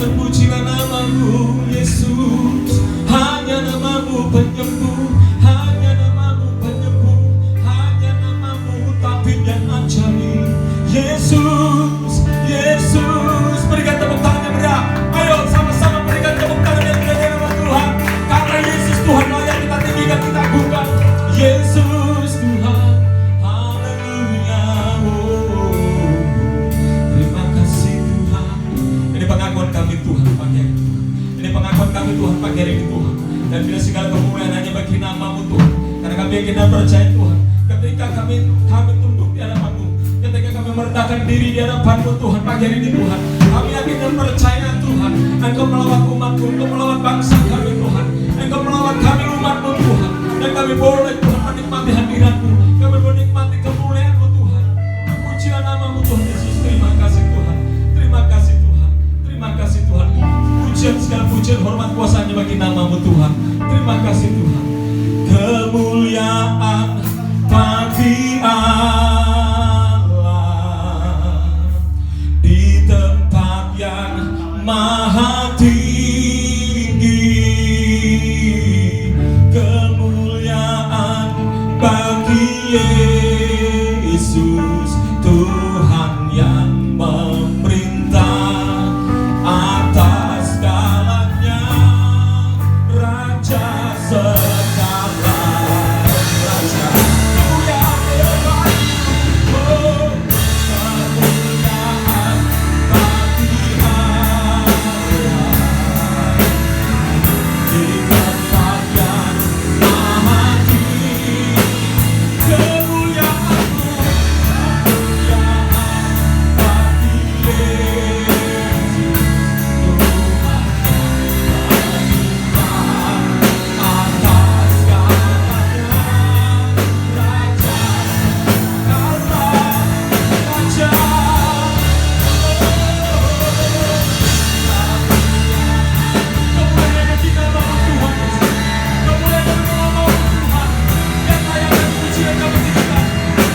terpujilah namamu Yesus. Hanya namamu penyembuh, hanya namamu penyembuh, hanya namamu tabib yang ajaib. Yesus, Yesus. Berikan tepuk tangan yang meriah. Ayo sama-sama berikan tepuk tangan yang meriah nama Tuhan. Karena Yesus Tuhan layak kita tinggikan, kita agungkan. Yesus Tuhan, haleluya. Terima kasih Tuhan. Ini pengakuan kami Tuhan pagi hari. Ini pengakuan kami Tuhan pagi hari ini Tuhan. Dan bila segala kemuliaan hanya bagi namamu Tuhan. Karena kami yakin dan percaya Tuhan, ketika kami tunduk di hadapanmu, ketika kami merendahkan diri di hadapanmu Tuhan pagi hari ini Tuhan, kami yakin dan percaya Tuhan, Engkau melawat umatmu, Engkau melawat bangsa kami Tuhan, Engkau melawat kami umatmu Tuhan. Dan kami boleh Tuhan menikmati hadiratmu, kami menikmati kemuliaanmu Tuhan. Pujilah namamu Tuhan Yesus. Terima kasih Tuhan, terima kasih Tuhan, terima kasih Tuhan. Pujian segala pujian hormat kuasanya bagi namamu Tuhan. Terima kasih Tuhan. Kemuliaan bagi Allah di tempat yang maha tinggi. Kemuliaan bagi Yesus, Tuhan yang memerintah atas segalanya, Raja segala raja. Kemuliaan bagi kemuliaan bagi Allah di tempat yang maha tinggi. Kemuliaanmu, kemuliaan bagi Yesus, Tuhan atas segalanya, Raja segala raja. Kemuliaan bagi namamu Tuhan Yesus. Kemuliaan bagi namamu Tuhan. Yang layak dan puji yang kami tinggikan.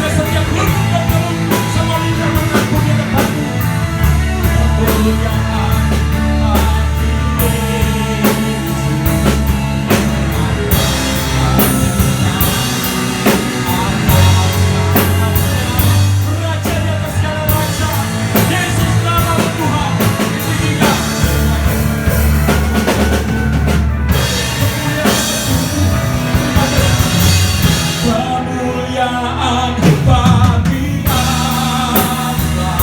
Dan setiap lutut dan lutut sama lidah mengaku di hadapanmu. Kemuliaan bagi Yesus. Raja di atas segala raja. Yesus namamu Tuhan. Ditinggikan. Kemuliaan bagi Allah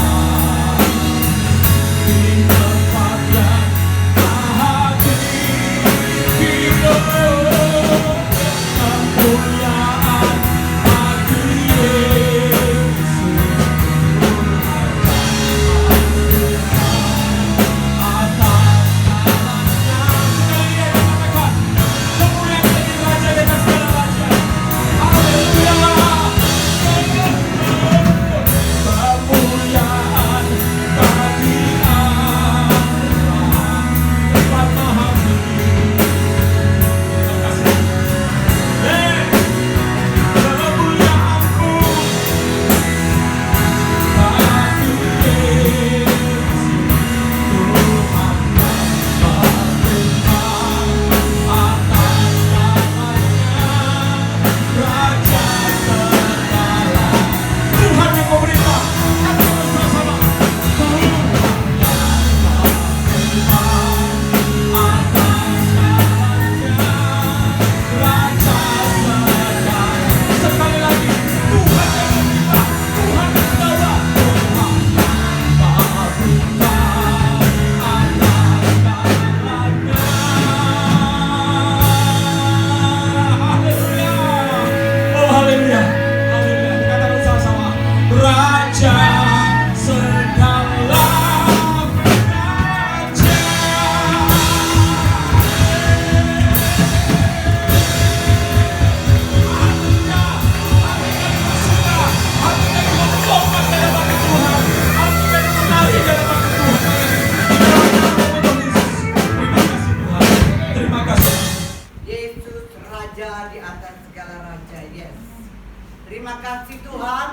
di tempat yang maha tinggi. Kemuliaan bagi Yesus, atas segalanya. Kemuliaan bagi Raja di atas segala raja. Haleluya. Kemuliaan bagi Allah tempat maha tinggi. Terima kasih. Kemuliaanmu bagi Yesus, Tuhan memerintah atas segalanya, Raja segala. Tuhan yang memerintah. Katakan bersama-sama. Tuhan yang memerintah atas segalanya, Raja segala. Sekali lagi, Tuhan yang memerintah, Tuhan yang berdaulat, Tuhan yang memerintah atas segalanya. Haleluya. Oh haleluya. Haleluya. Katakan bersama-sama. Raja segala raja. Haleluya. Hati kami bertobat di hadapan Tuhan. Hati kami menari di hadapan Tuhan. Terima kasih Tuhan. Terima kasih. Yesus Raja di atas segala raja. Yes. Terima kasih Tuhan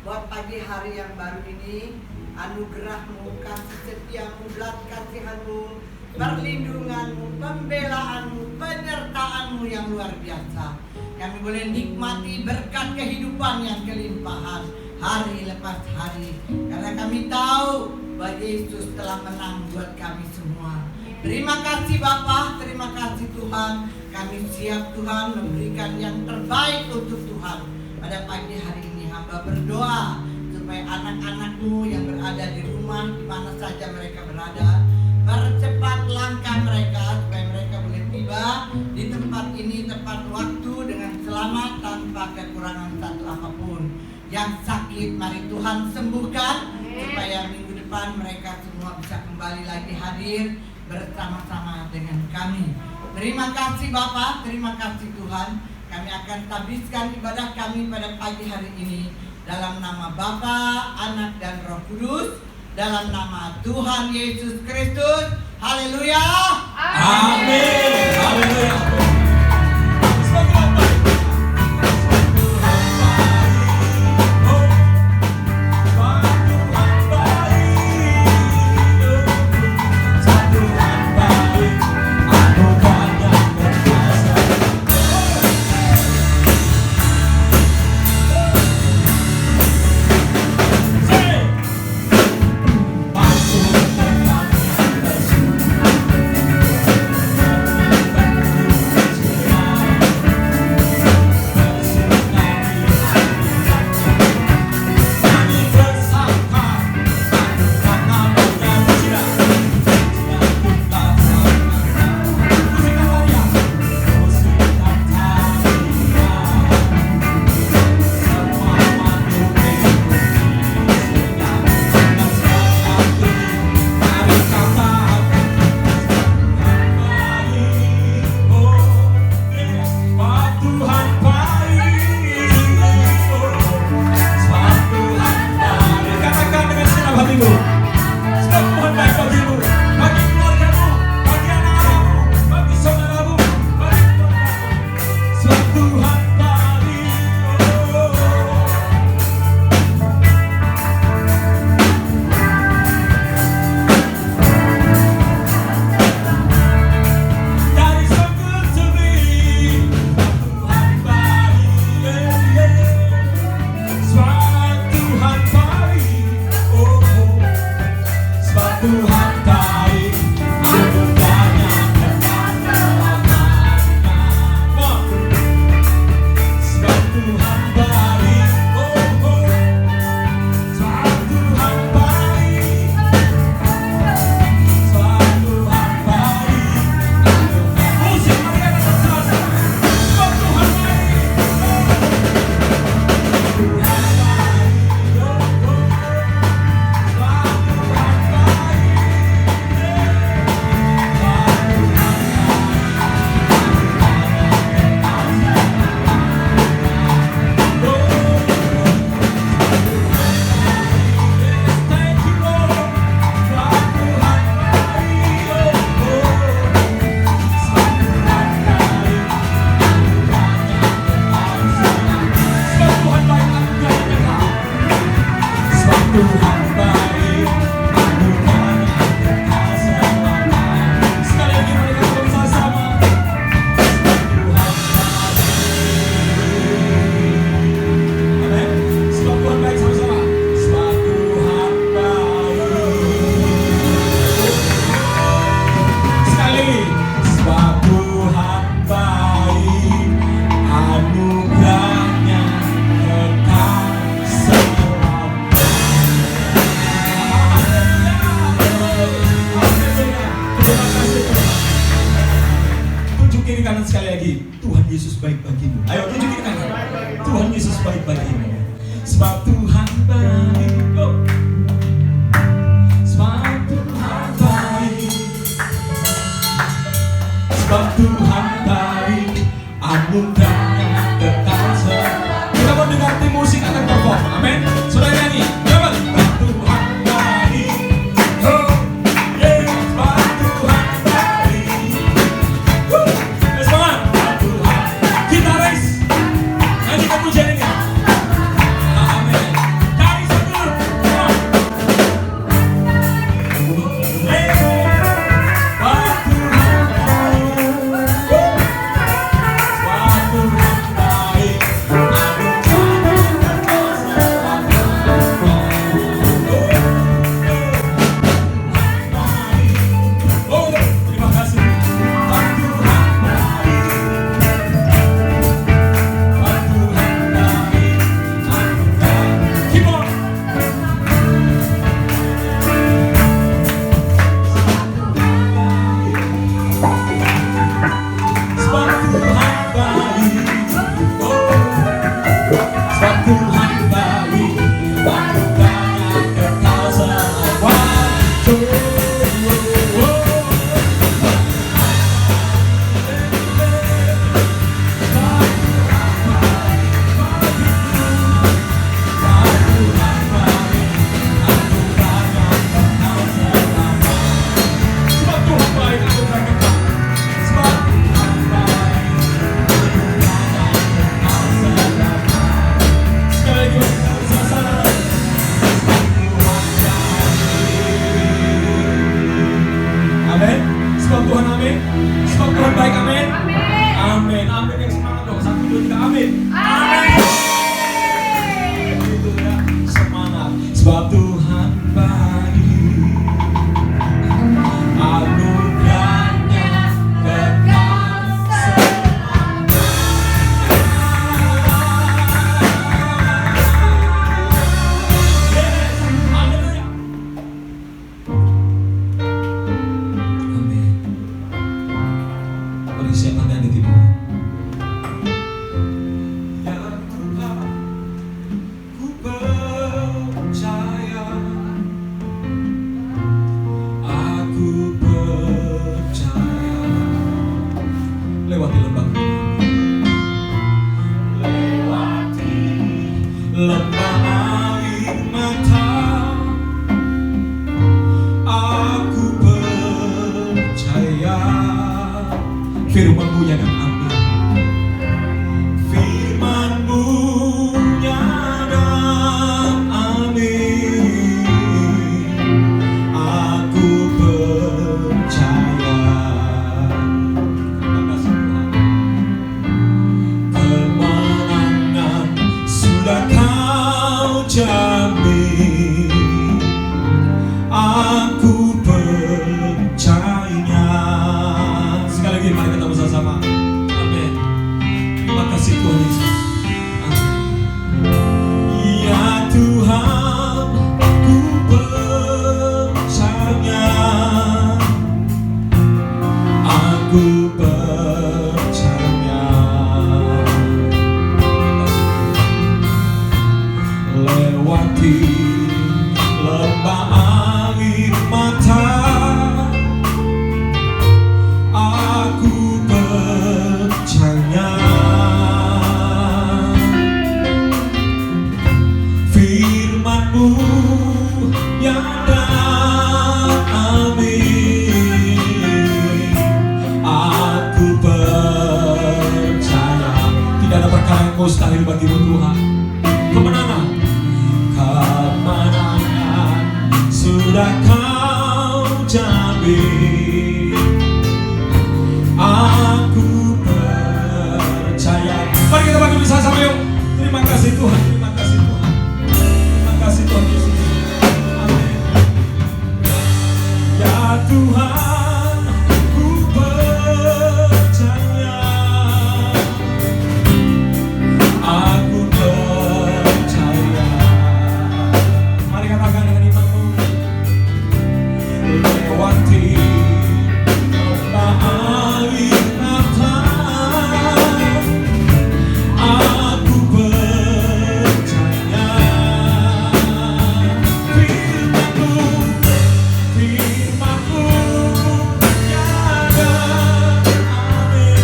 buat pagi hari yang baru ini. anugerah-Mu, kasih setia-Mu, belas kasihan-Mu, perlindungan-Mu, pembelaan-Mu, penyertaan-Mu yang luar biasa. Kami boleh nikmati berkat kehidupan yang kelimpahan hari lepas hari, karena kami tahu bahwa Yesus telah menang buat kami semua. Terima kasih Bapa, terima kasih Tuhan. Kami siap Tuhan memberikan yang terbaik untuk Tuhan. Pada pagi hari ini hamba berdoa supaya anak-anak-Mu yang berada di rumah, di mana saja mereka berada, percepat langkah mereka supaya mereka boleh tiba di tempat ini tepat waktu dengan selamat tanpa kekurangan satu apapun. Yang sakit mari Tuhan sembuhkan, supaya minggu depan mereka semua bisa kembali lagi hadir bersama-sama dengan kami. Terima kasih Bapa, terima kasih Tuhan. Kami akan habiskan ibadah kami pada pagi hari ini dalam nama Bapa, Anak dan Roh Kudus, dalam nama Tuhan Yesus Kristus. Haleluya. Amin. Haleluya. baik bagimu. Ayo tunjukin kanan. Tuhan Yesus baik bagimu. Sebab Tuhan baik. Oh. Sebab Tuhan baik. Sebab Tuhan baik. Anugerahnya kekal selamanya. Kita mau dengar tim musik akan perform. Amin. Saudara nyanyi. Coba. Sebab Tuhan baik. Oh. Yeah. Sebab Tuhan baik. Woo. Semangat. Gitaris, nyanyikan pujian ini. Amin. Dari seluruh Amin. Sebab Tuhan amin. Sebab Tuhan baik amin. Amin. Amin. Amin yang semangat dong. 1, 2, 3 amin. Amin. Itu ya semangat. Sebab Tuhan baik. Anugerahnya kekal selamanya. Yes. Haleluya. Amin. Mari siapa yang ada di bawah. Ya Tuhan, ku percaya, aku percaya. Lewati lembah, lewati lembah air mata, aku percaya. Firman-Mu yang ambil, Firman-Mu yang amin. Aku percaya. Terima kasih Tuhan. Kemenangan sudah Kau jamin. Aku percaya. Sekali lagi mari kita bersama-sama. Amin. Terima kasih Tuhan Yesus. Amin. Ya Tuhan, ku percaya. Aku percaya. Terima kasih Tuhan. Lewati lembah air mata, aku percaya. Firman-Mu yang amin. Aku percaya. Tidak ada perkara yang mustahil bagi-Mu Tuhan. Kemenangan, kemenangan sudah Kau jamin. Aku percaya. Mari kita bagi bersama-sama yuk. Terima kasih Tuhan, terima kasih Tuhan. Terima kasih Tuhan Yesus. Amin. Ya Tuhan, ku percaya. Aku percaya. Mari katakan dengan iman-Mu. Lewati lembah air mata, aku percaya. Firman-Mu, Firman-Mu yang amin.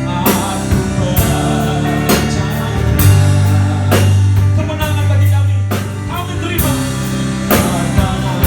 Aku percaya. Kemenangan bagi kami, kami terima. Kemenangan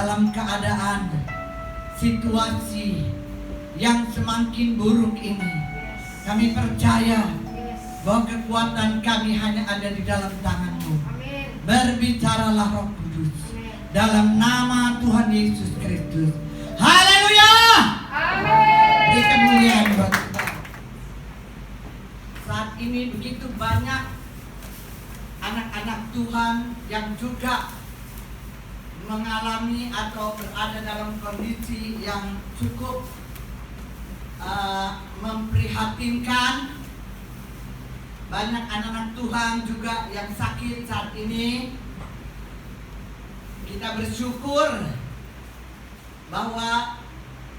dalam keadaan situasi yang semakin buruk ini, kami percaya bahwa kekuatan kami hanya ada di dalam tangan-Mu. Berbicaralah Roh Kudus dalam nama Tuhan Yesus Kristus. Haleluya. Beri kemuliaan buat Tuhan. Saat ini begitu banyak anak-anak Tuhan yang juga mengalami atau berada dalam kondisi yang cukup memprihatinkan. Banyak anak-anak Tuhan juga yang sakit saat ini. Kita bersyukur bahwa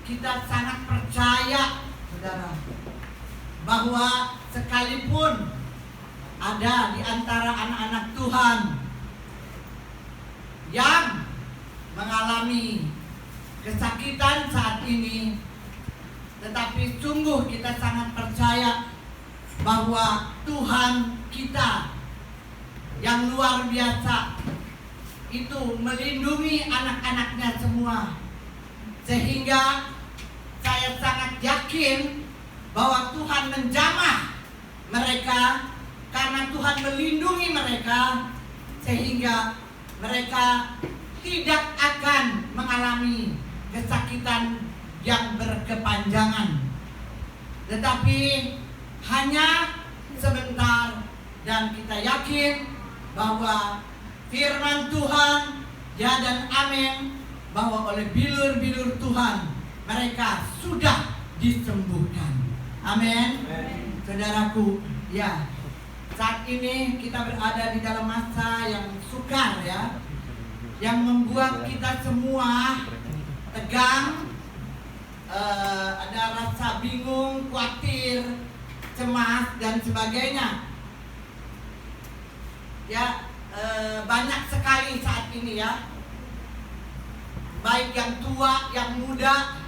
kita sangat percaya, saudara, bahwa sekalipun ada di antara anak-anak Tuhan yang mengalami kesakitan saat ini, tetapi sungguh kita sangat percaya bahwa Tuhan kita yang luar biasa itu melindungi anak-anaknya semua. Sehingga saya sangat yakin bahwa Tuhan menjamah mereka karena Tuhan melindungi mereka, sehingga mereka tidak akan mengalami kesakitan yang berkepanjangan, tetapi hanya sebentar. Dan kita yakin bahwa firman Tuhan, ya dan amin, bahwa oleh bilur-bilur Tuhan mereka sudah disembuhkan. Amin. Saudaraku, ya, saat ini kita berada di dalam masa yang sukar, ya, yang membuat kita semua tegang, ada rasa bingung, khawatir, cemas dan sebagainya. Ya, banyak sekali saat ini, ya, baik yang tua, yang muda,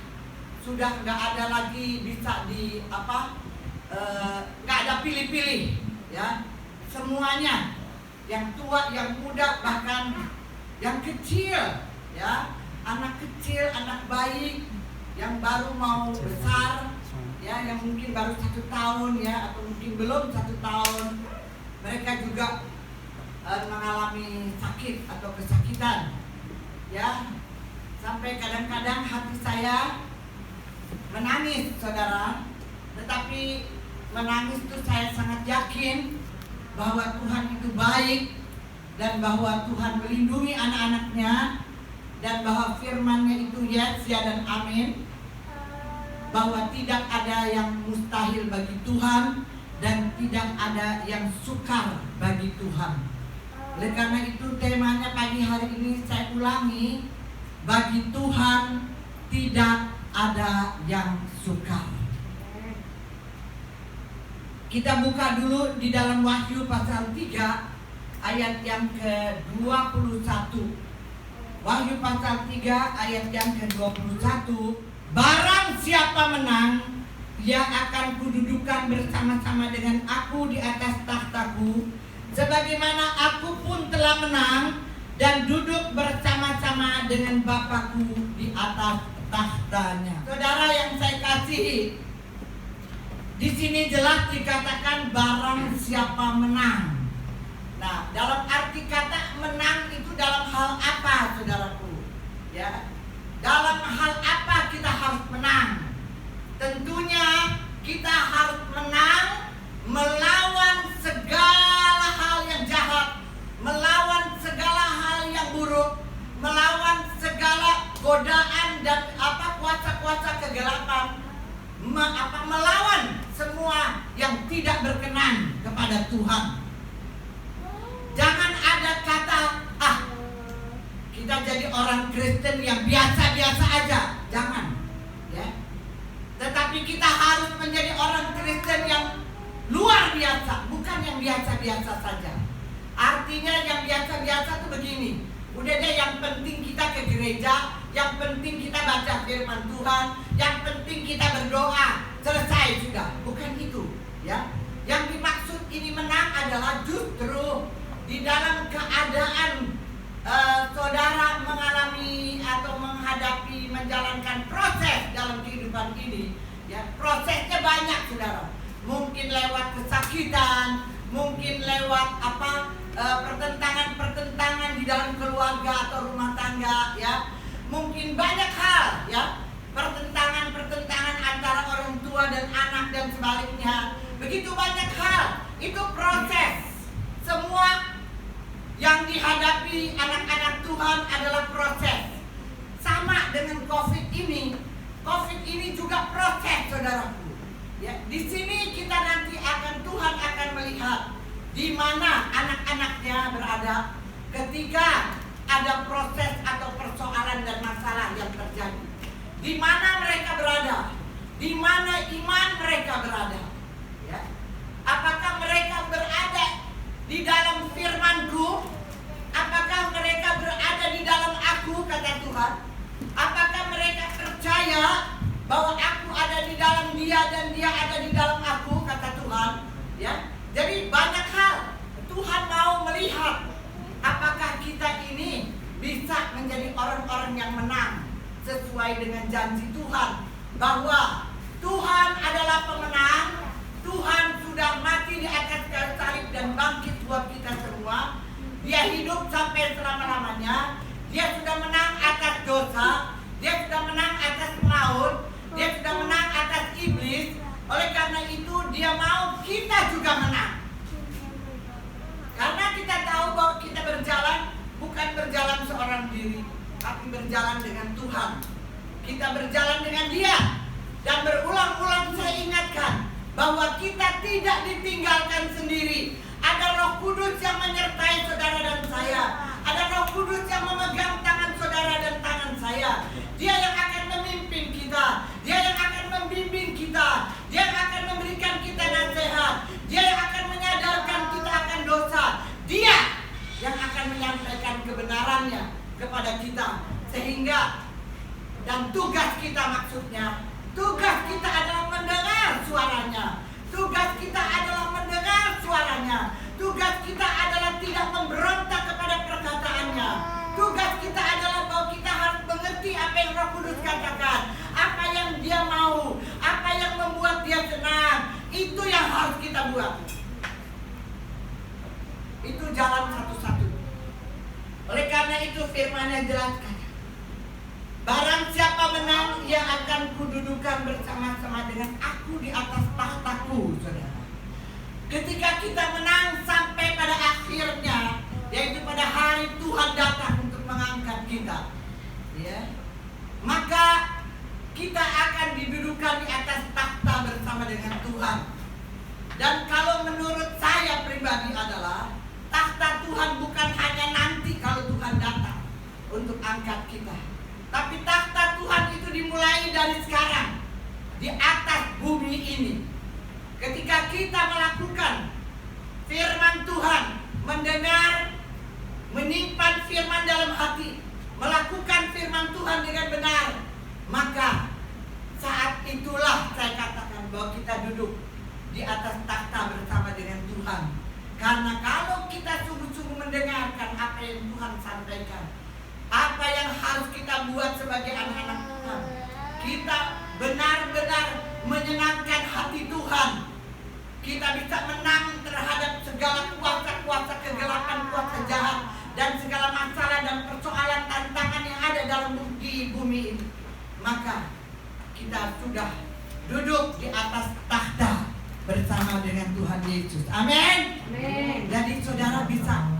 sudah nggak ada lagi bisa nggak ada pilih-pilih, ya, semuanya, yang tua, yang muda, bahkan yang kecil, ya, anak kecil, anak bayi yang baru mau besar, ya, yang mungkin baru 1 tahun, ya, atau mungkin belum 1 tahun, mereka juga mengalami sakit atau kesakitan, ya. Sampai kadang-kadang hati saya menangis, saudara. Tetapi menangis itu saya sangat yakin bahwa Tuhan itu baik, dan bahwa Tuhan melindungi anak-anaknya, dan bahwa firman-Nya itu yes, ya dan amin, bahwa tidak ada yang mustahil bagi Tuhan dan tidak ada yang sukar bagi Tuhan. Oleh karena itu temanya pagi hari ini saya ulangi, bagi Tuhan tidak ada yang sukar. Kita buka dulu di dalam Wahyu pasal 3 ayat yang ke-21. Wahyu pasal 3 ayat yang ke-21. Barang siapa menang, ia akan kududukan bersama-sama dengan aku di atas tahtaku, sebagaimana aku pun telah menang dan duduk bersama-sama dengan Bapakku di atas tahtanya. Saudara yang saya kasihi, di sini jelas dikatakan barang siapa menang. Nah, dalam arti kata menang itu dalam hal apa, saudaraku? Ya, dalam hal apa kita harus menang? Tentunya kita harus menang melawan segala hal yang jahat, melawan segala hal yang buruk, melawan segala godaan dan kuasa-kuasa kegelapan, melawan semua yang tidak berkenan kepada Tuhan. Jangan ada kata, kita jadi orang Kristen yang biasa-biasa aja. Jangan, ya. Tetapi kita harus menjadi orang Kristen yang luar biasa, bukan yang biasa-biasa saja. Artinya yang biasa-biasa itu begini, udah deh, yang penting kita ke gereja, yang penting kita baca firman Tuhan, yang penting kita berdoa, selesai sudah. Bukan itu, ya. Yang dimaksud ini menang adalah justru di dalam keadaan saudara mengalami atau Prosesnya banyak, saudara. Mungkin lewat kesakitan, mungkin lewat pertentangan-pertentangan di dalam keluarga atau rumah tangga, ya. Mungkin banyak hal, ya. Pertentangan-pertentangan antara orang tua dan anak dan sebaliknya. Begitu banyak hal. Itu proses. Semua yang dihadapi anak-anak Tuhan adalah proses. Sama dengan COVID ini. COVID ini juga proses, saudaraku. Ya, di sini kita nanti Tuhan akan melihat di mana anak-anaknya berada ketika ada proses atau persoalan dan masalah yang terjadi. Di mana mereka berada? Di mana iman mereka berada? Ya. Apakah mereka berada di dalam firman-Ku? Apakah mereka berada di dalam Aku, kata Tuhan? Apakah mereka percaya bahwa Aku ada di dalam dia dan dia ada di dalam Aku, kata Tuhan? Ya. Jadi banyak hal Tuhan mau melihat apakah kita ini bisa menjadi orang-orang yang menang sesuai dengan janji Tuhan, bahwa Tuhan adalah pemenang. Tuhan sudah mati di atas kayu salib dan bangkit buat kita semua. Dia hidup sampai selama-lamanya. Dia sudah menang atas dosa. Dia sudah menang atas maut. Dia sudah menang atas iblis. Oleh karena itu dia mau kita juga menang. Karena kita tahu bahwa kita berjalan bukan berjalan seorang diri, tapi berjalan dengan Tuhan. Kita berjalan dengan Dia. Dan berulang-ulang saya ingatkan bahwa kita tidak ditinggalkan sendiri. Ada Roh Kudus yang menyertai saudara dan saya. Ada Roh Kudus yang memegang tangan saudara dan tangan saya. Dia yang akan memimpin kita. Dia yang akan membimbing kita. Dia yang akan memberikan kita nasihat. Dia yang akan menyadarkan kita akan dosa. Dia yang akan menyampaikan kebenarannya kepada kita. Sehingga, dan tugas kita maksudnya, tugas kita adalah mendengar suaranya. Tugas kita adalah mendengar suaranya. Tugas kita adalah tidak memberontak kepada perkataannya. Tugas kita adalah bahwa kita harus mengerti apa yang Roh Kudus katakan. Apa yang Dia mau. Apa yang membuat Dia senang. Itu yang harus kita buat. Itu jalan satu-satu. Oleh karena itu firman-Nya jelaskan. Barang siapa menang, ia akan kududukan bersama-sama dengan Aku di atas tahtaku, saudara. Ketika kita menang sampai pada akhirnya, yaitu pada hari Tuhan datang untuk mengangkat kita, ya, maka kita akan didudukan di atas takhta bersama dengan Tuhan. Dan kalau menurut saya pribadi adalah takhta Tuhan bukan hanya nanti kalau Tuhan datang untuk angkat kita. Tapi takhta Tuhan itu dimulai dari sekarang, di atas bumi ini. Ketika kita melakukan firman Tuhan, mendengar, menyimpan firman dalam hati, melakukan firman Tuhan dengan benar, maka saat itulah saya katakan bahwa kita duduk di atas takhta bersama dengan Tuhan. Karena kalau kita sungguh-sungguh mendengarkan apa yang Tuhan sampaikan, apa yang harus kita buat sebagai anak-anak Tuhan, kita benar-benar menyenangkan hati Tuhan. Kita bisa menang terhadap segala kuasa-kuasa kegelapan, kuasa jahat, dan segala masalah dan persoalan tantangan yang ada dalam bumi ini. Maka kita sudah duduk di atas takhta bersama dengan Tuhan Yesus. Amin. Jadi saudara bisa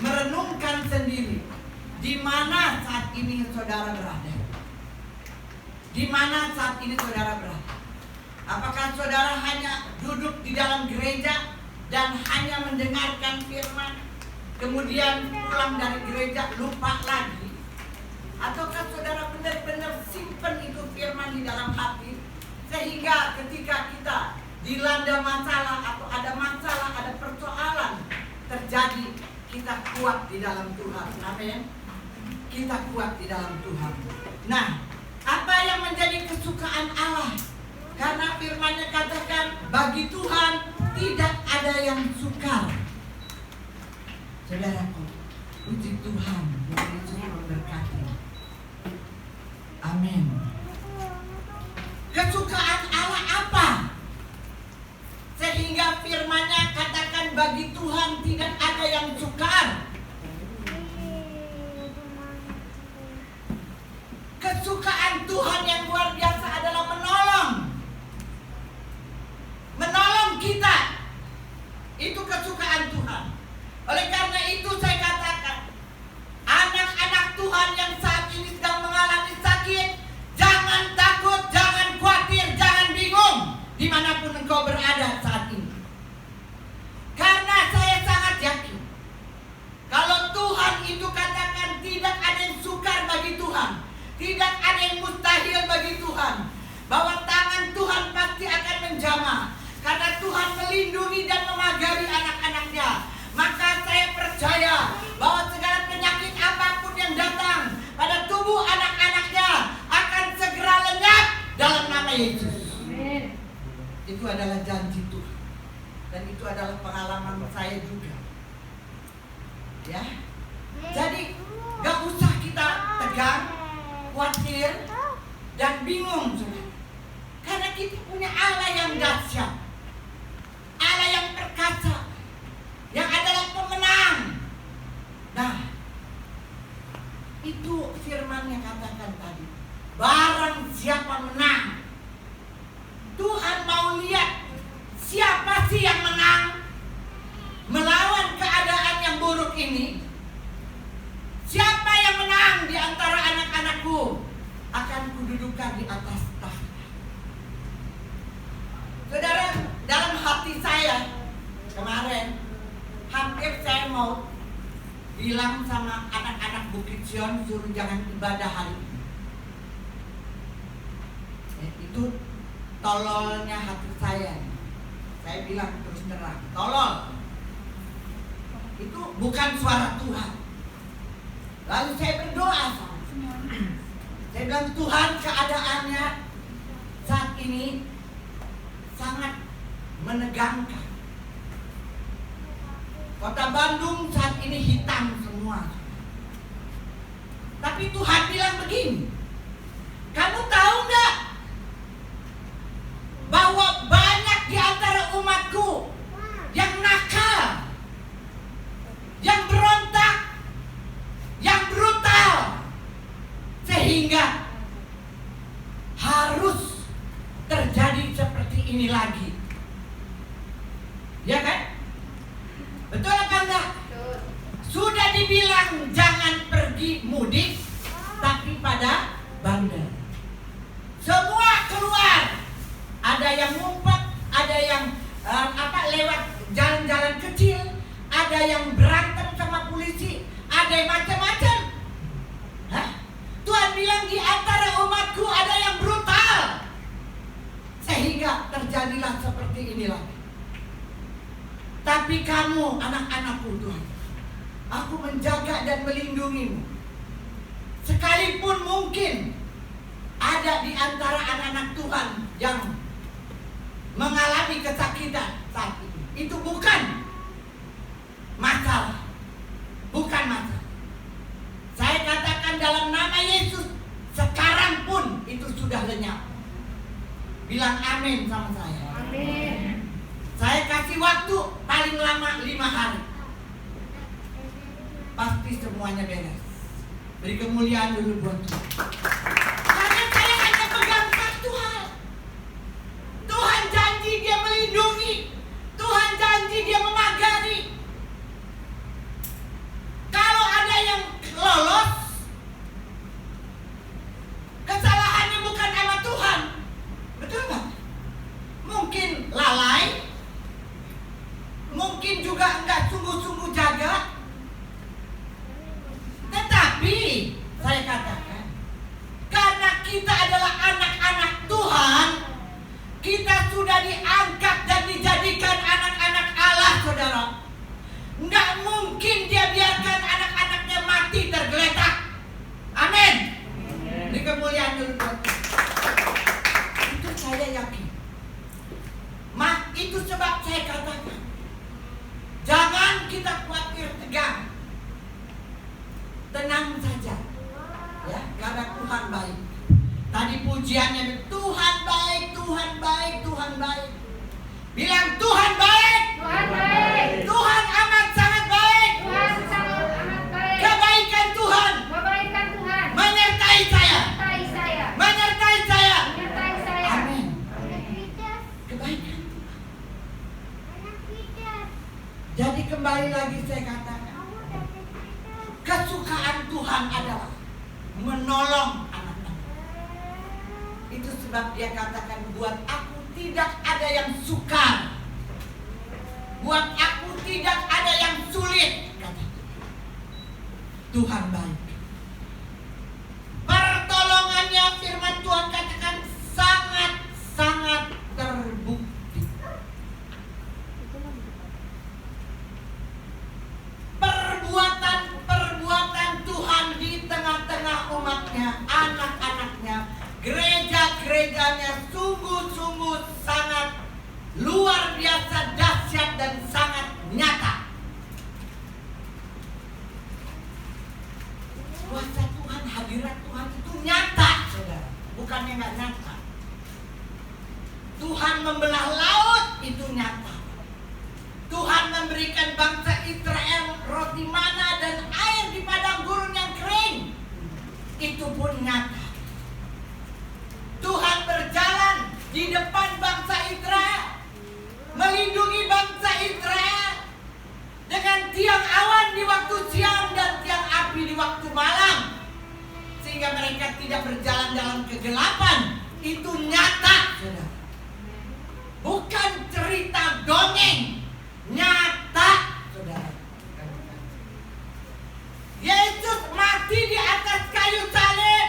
merenungkan sendiri di mana saat ini saudara berada. Di mana saat ini saudara berada? Apakah saudara hanya duduk di dalam gereja dan hanya mendengarkan firman, kemudian pulang dari gereja lupa lagi? Ataukah saudara benar-benar simpan itu firman di dalam hati, sehingga ketika kita dilanda masalah atau ada masalah, ada persoalan terjadi, kita kuat di dalam Tuhan. Amin. Kita kuat di dalam Tuhan. Nah, apa yang menjadi kesukaan Allah? Karena firman-Nya katakan, bagi Tuhan tidak ada yang sukar. Saudaraku, puji Tuhan, Yesus memberkati. Amin. kesukaan Tuhan yang luar biasa adalah menolong. Menolong kita. Itu kesukaan Tuhan. Oleh karena itu saya katakan, anak-anak Tuhan yang saat ini sedang mengalami sakit, jangan takut, jangan khawatir, jangan bingung dimanapun engkau berada saat ini. Karena saya sangat yakin, kalau Tuhan itu katakan tidak ada yang sukar bagi Tuhan, tidak ada yang mustahil bagi Tuhan, bahwa tangan Tuhan pasti akan menjamah. Karena Tuhan melindungi dan memagari anak-anaknya. Maka saya percaya bahwa segala penyakit apapun yang datang pada tubuh anak-anaknya akan segera lenyap dalam nama Yesus. Amin. Itu adalah janji Tuhan. Dan itu adalah pengalaman saya juga. Ya. Jadi gak usah kita tegang, khawatir, dan bingung. Karena kita punya Allah yang dahsyat, Allah yang perkasa, yang adalah pemenang. Nah, itu firman-Nya katakan tadi, barang siapa menang, Tuhan mau lihat siapa sih yang menang melawan keadaan yang buruk ini. Siapa yang menang di antara anak-anakku akan kududukan di atas tahta. Saudara, dalam hati saya kemarin hampir saya mau bilang sama anak-anak Bukit Sion, suruh jangan ibadah hari ini. Itu tololnya hati saya. Saya bilang terus terang, tolol. Itu bukan suara Tuhan. Lalu saya berdoa sama saya bilang, Tuhan, keadaannya saat ini sangat menegangkan. Kota Bandung saat ini hitam semua. Tapi Tuhan bilang begini, kamu tahu nggak bahwa banyak di antara umatku yang nakal, yang berontak, yang brutal, sehingga harus terjadi seperti ini lagi. Ya kan? Betul apa enggak? Sudah dibilang jangan pergi mudik, tapi pada bandar. Semua keluar. Ada yang ngumpet, ada yang lewat jalan-jalan kecil, ada yang berantem sama polisi, ada yang macam-macam. Tuhan bilang di antara umatku ada yang brutal, sehingga terjadilah seperti inilah. Tapi kamu anak-anakku Tuhan, aku menjaga dan melindungimu. Sekalipun mungkin ada di antara anak-anak Tuhan yang mengalami kesakitan saat ini, itu bukan masalah. Bukan masalah. Saya katakan dalam nama Yesus, sekarang pun itu sudah lenyap. Bilang amin sama saya. Amin. Saya kasih waktu paling lama 5 hari. Pasti semuanya beres. Beri kemuliaan dulu buat Tuhan. Karena saya hanya pegang satu hal. Tuhan janji Dia melindungi. Tuhan janji Dia memagari. Kalau ada yang lolos, kesalahannya bukan sama Tuhan. Betul nggak? Mungkin lalai, mungkin juga enggak sungguh-sungguh jaga. Tetapi saya katakan, karena kita adalah anak-anak Tuhan, kita sudah diangkat dan dijadikan anak-anak Allah, saudara. Enggak mungkin Dia biarkan anak-anaknya mati tergeletak. Amin. Ini kemuliaan dulu buat Tuhan. Itu saya yakin. Itu sebab saya katakan, jangan kita khawatir, tegang. Tenang saja. Ya, karena Tuhan baik. Tadi pujiannya, Tuhan baik, Tuhan baik, Tuhan baik. Bilang Tuhan baik. Tuhan baik. Tuhan amat sangat baik. Tuhan sangat amat baik. Kebaikan Tuhan Kebaikan Tuhan menyertai saya. menyertai kembali lagi saya katakan, kesukaan Tuhan adalah menolong anak-anak. Itu sebab dia katakan, buat aku tidak ada yang sukar, buat aku tidak ada yang sulit. Tuhan baik. Pertolongannya, firman Tuhan katakan, sangat-sangat terbukti. Perbuatan Tuhan di tengah-tengah umatnya, anak-anaknya, gereja-gerejanya sungguh-sungguh sangat luar biasa, dahsyat dan sangat nyata. Kuasa Tuhan, hadirat Tuhan itu nyata, saudara. Bukannya nggak nyata. Tuhan membelah laut, itu nyata. Tuhan memberikan bangsa Israel roti mana dan air di padang gurun yang kering, itu pun nyata. Tuhan berjalan di depan bangsa Israel, melindungi bangsa Israel dengan tiang awan di waktu siang dan tiang api di waktu malam, sehingga mereka tidak berjalan dalam kegelapan. Itu nyata, saudara. Bukan cerita dongeng, nyata, saudara. Yesus mati di atas kayu salib,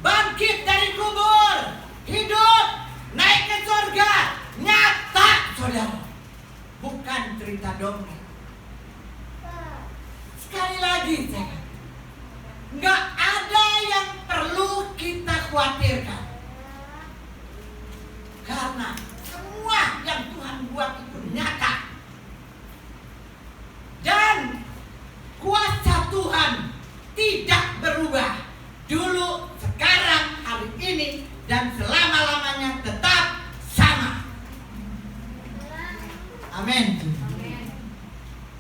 bangkit dari kubur, hidup, naik ke surga, nyata, saudara. Bukan cerita dongeng. Sekali lagi saya katakan, nggak ada yang perlu kita khawatirkan, karena semua yang Tuhan buat itu nyata. Dan kuasa Tuhan tidak berubah, dulu, sekarang, hari ini, dan selama-lamanya tetap sama. Amin.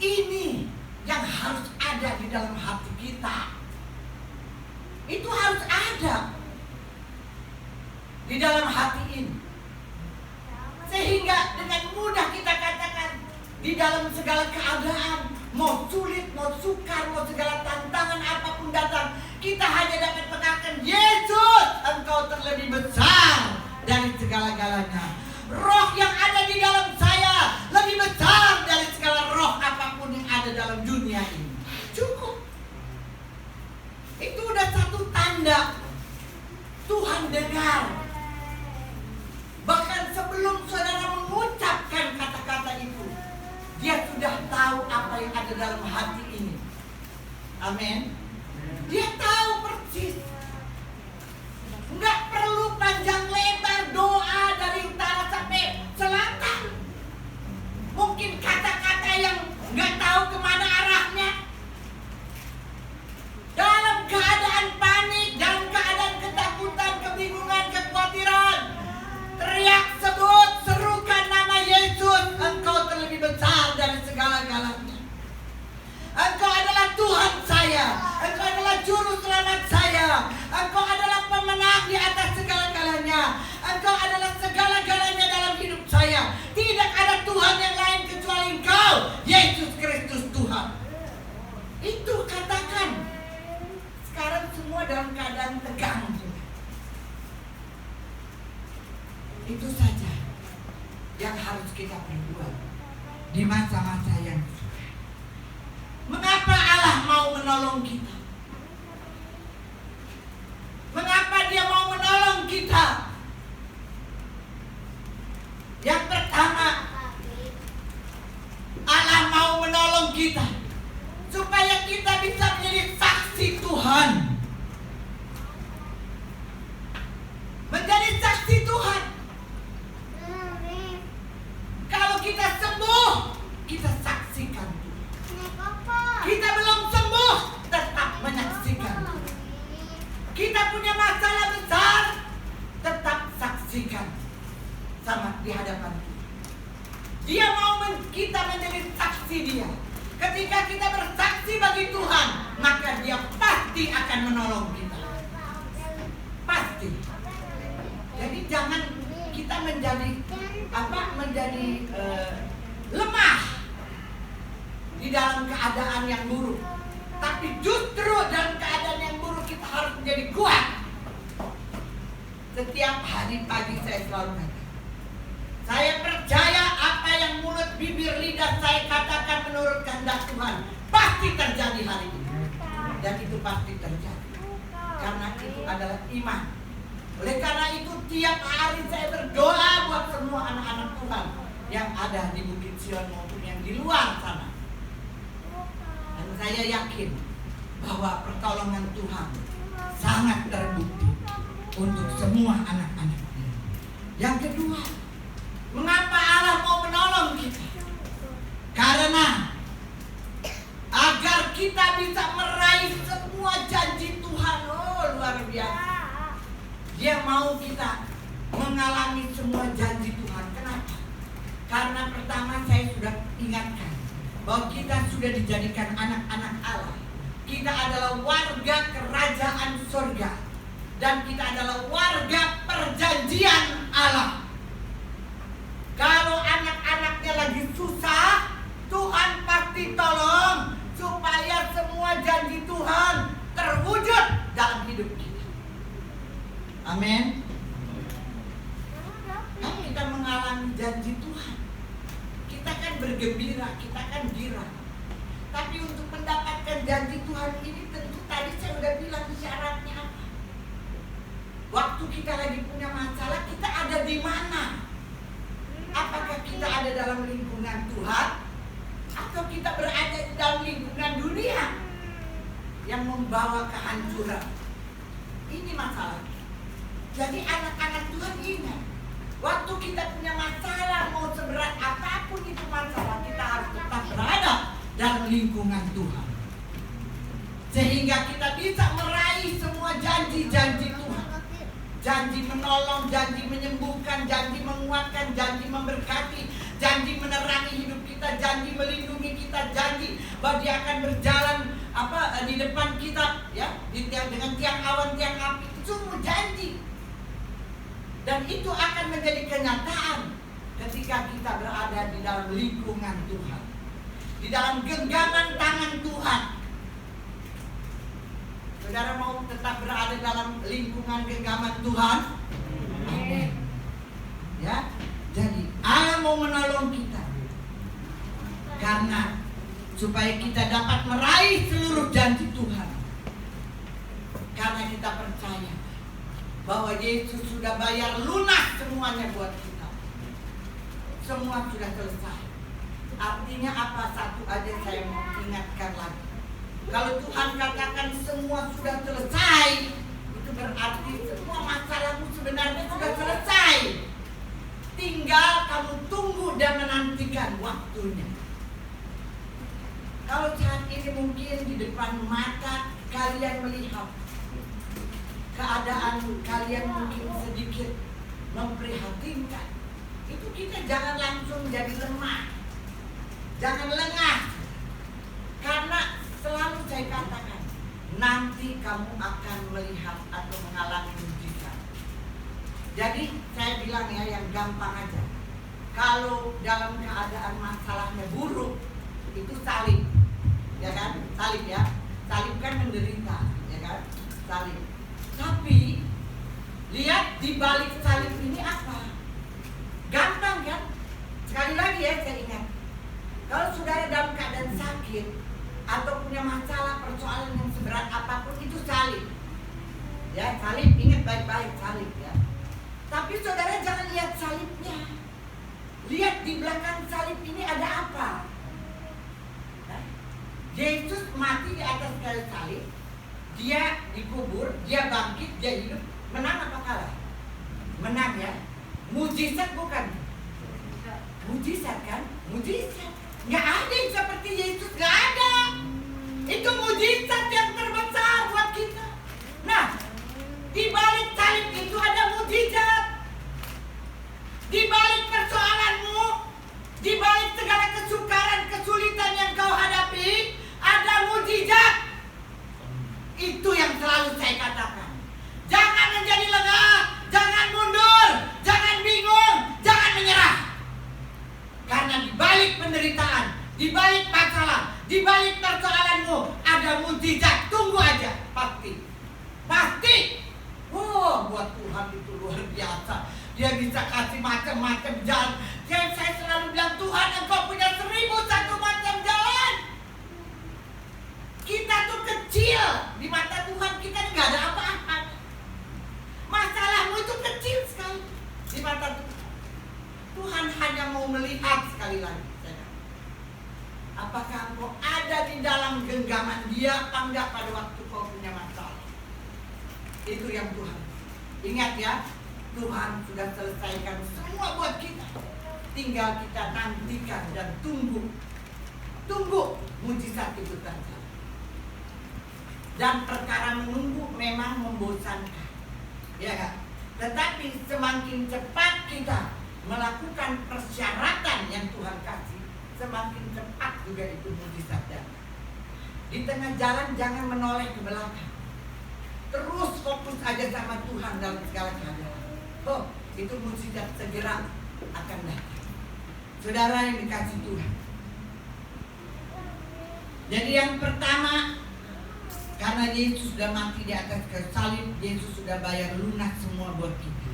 Ini yang harus ada di dalam hati kita. Itu harus ada di dalam hati ini, sehingga dengan mudah kita katakan, di dalam segala keadaan, mau sulit, mau sukar, mau segala tantangan apapun datang, kita hanya dapat mengatakan, Yesus, Engkau terlebih besar dari segala-galanya. Roh yang ada di dalam saya lebih besar dari segala roh apapun yang ada dalam dunia ini. Cukup. Itu udah satu tanda Tuhan dengar. Bahkan sebelum saudara mengucapkan kata-kata itu, Dia sudah tahu apa yang ada dalam hati ini. Amin. Dia tahu persis. Nggak perlu panjang lebar doa dari utara sampai selatan. Mungkin kata-kata yang nggak tahu kemana arahnya. Dalam keadaan panik, dalam keadaan ketakutan, kebingungan, kekhawatiran, teriak, sebut, serukan nama Yesus. Engkau terlebih besar dari segala-galanya. Engkau adalah Tuhan saya. Engkau adalah juru selamat saya. Engkau adalah pemenang di atas segala-galanya. Engkau adalah segala-galanya dalam hidup saya. Tidak ada Tuhan yang lain kecuali Engkau, Yesus Kristus Tuhan. Itu katakan. Sekarang semua dalam keadaan tegang. Itu saja yang harus kita perbuat di masa-masa yang sulit. Mengapa Allah mau menolong kita? Mengapa Dia mau menolong kita? Yang pertama, Allah mau menolong kita supaya kita bisa menjadi saksi Tuhan. Menjadi saksi Tuhan. Kalau kita sembuh, kita saksikan Tuhan. Kita belum sembuh, tetap menyaksikan. Kita punya masalah besar, tetap saksikan sama di hadapan kita. Dia mau kita menjadi saksi Dia. Ketika kita bersaksi bagi Tuhan, maka Dia pasti akan menolong kita. Pasti. Jadi jangan kita menjadi lemah. dalam keadaan yang buruk. Tapi justru dalam keadaan yang buruk kita harus menjadi kuat. Setiap hari pagi saya selalu kata, saya percaya apa yang mulut, bibir, lidah saya katakan menurut kehendak Tuhan pasti terjadi hari ini. Dan itu pasti terjadi. Karena itu adalah iman. Oleh karena itu tiap hari saya berdoa buat semua anak-anak Tuhan yang ada di Bukit Sion maupun yang di luar sana. Dan saya yakin bahwa pertolongan Tuhan sangat terbukti untuk semua anak-anaknya. Yang kedua, mengapa Allah mau menolong kita? Karena agar kita bisa meraih semua janji Tuhan. Oh, luar biasa. Dia mau kita mengalami semua janji Tuhan. Kenapa? Karena pertama saya sudah ingatkan bahwa kita sudah dijadikan anak-anak Allah. Kita adalah warga kerajaan surga. Dan kita adalah warga perjanjian Allah. Kalau anak-anaknya lagi susah, Tuhan pasti tolong supaya semua janji Tuhan terwujud dalam hidup kita. Amin. Kalau kita mengalami janji Tuhan, kita kan bergembira, kita kan girang. Tapi untuk mendapatkan janji Tuhan ini tentu tadi saya udah bilang syaratnya apa. Waktu kita lagi punya masalah, kita ada di mana? Apakah kita ada dalam lingkungan Tuhan? Atau kita berada di dalam lingkungan dunia yang membawa kehancuran? Ini masalah. Jadi anak-anak Tuhan ingat, waktu kita punya masalah, mau seberat apapun itu masalah, kita harus tetap berada dalam lingkungan Tuhan. Sehingga kita bisa meraih semua janji-janji Tuhan. Janji menolong, janji menyembuhkan, janji menguatkan, janji memberkati, janji menerangi hidup kita, janji melindungi kita, janji bahwa Dia akan berjalan di depan kita, ya, dengan tiang awan, tiang api, itu semua janji. Dan itu akan menjadi kenyataan ketika kita berada di dalam lingkungan Tuhan, di dalam genggaman tangan Tuhan. Saudara mau tetap berada dalam lingkungan genggaman Tuhan? Ya, jadi Allah mau menolong kita karena supaya kita dapat meraih seluruh janji Tuhan. Karena kita percaya bahwa Yesus sudah bayar lunas semuanya buat kita. Semua sudah selesai. Artinya apa? Satu aja saya mau ingatkan lagi. Kalau Tuhan katakan semua sudah selesai, itu berarti semua masalahmu sebenarnya sudah selesai. Tinggal kamu tunggu dan menantikan waktunya. Kalau saat ini mungkin di depan mata kalian melihat keadaan kalian mungkin sedikit memprihatinkan, itu kita jangan langsung jadi lemah, jangan lengah. Karena selalu saya katakan, nanti kamu akan melihat atau mengalami mujizat. Jadi saya bilang ya, yang gampang aja. Kalau dalam keadaan masalahnya buruk, itu salib, ya kan? Salib ya, salib kan menderita, ya kan? Salib. Tapi lihat di balik salib ini apa? Gampang kan? Sekali lagi ya saya ingat, kalau saudara dalam keadaan sakit atau punya masalah persoalan yang seberat apapun, itu salib. Ya, salib, ingat baik-baik salib ya. Tapi saudara jangan lihat salibnya. Lihat di belakang salib ini ada apa? Yesus mati di atas kayu salib. Dia dikubur, dia bangkit, dia hidup. Menang apa kalah? Menang ya. Mujizat bukan? Mujizat kan? Mujizat. Nggak ada yang seperti Yesus, nggak ada. Itu mujizat yang terbesar buat kita. Nah, di balik salib itu ada mujizat. Di balik persoalanmu, di balik segala kesukaran, kesulitan yang kau hadapi, ada mujizat. Itu yang selalu saya katakan. Jangan menjadi lengah, jangan mundur, jangan bingung, jangan menyerah. Karena di balik penderitaan, di balik masalah, di macam-macam jalan. Jadi saya selalu bilang, Tuhan, Engkau punya 1001 macam jalan. Kita tuh kecil di mata Tuhan, kita nggak ada apa-apa. Masalahmu itu kecil sekali di mata Tuhan. Tuhan hanya mau melihat sekali lagi. Apakah engkau ada di dalam genggaman Dia apa enggak pada waktu kau punya masalah? Itu yang Tuhan. Ingat ya, Tuhan sudah selesaikan semua buat kita. Tinggal kita nantikan dan tunggu. Tunggu mujizat itu terjadi. Dan perkara menunggu memang membosankan. Ya kan? Tetapi semakin cepat kita melakukan persyaratan yang Tuhan kasih, semakin cepat juga itu mujizat datang. Di tengah jalan jangan menoleh ke belakang. Terus fokus aja sama Tuhan dalam segala keadaan. Oh, itu mujizat segera akan datang. Saudara yang dikasih Tuhan. Jadi yang pertama, karena Yesus sudah mati di atas kayu salib, Yesus sudah bayar lunas semua buat kita.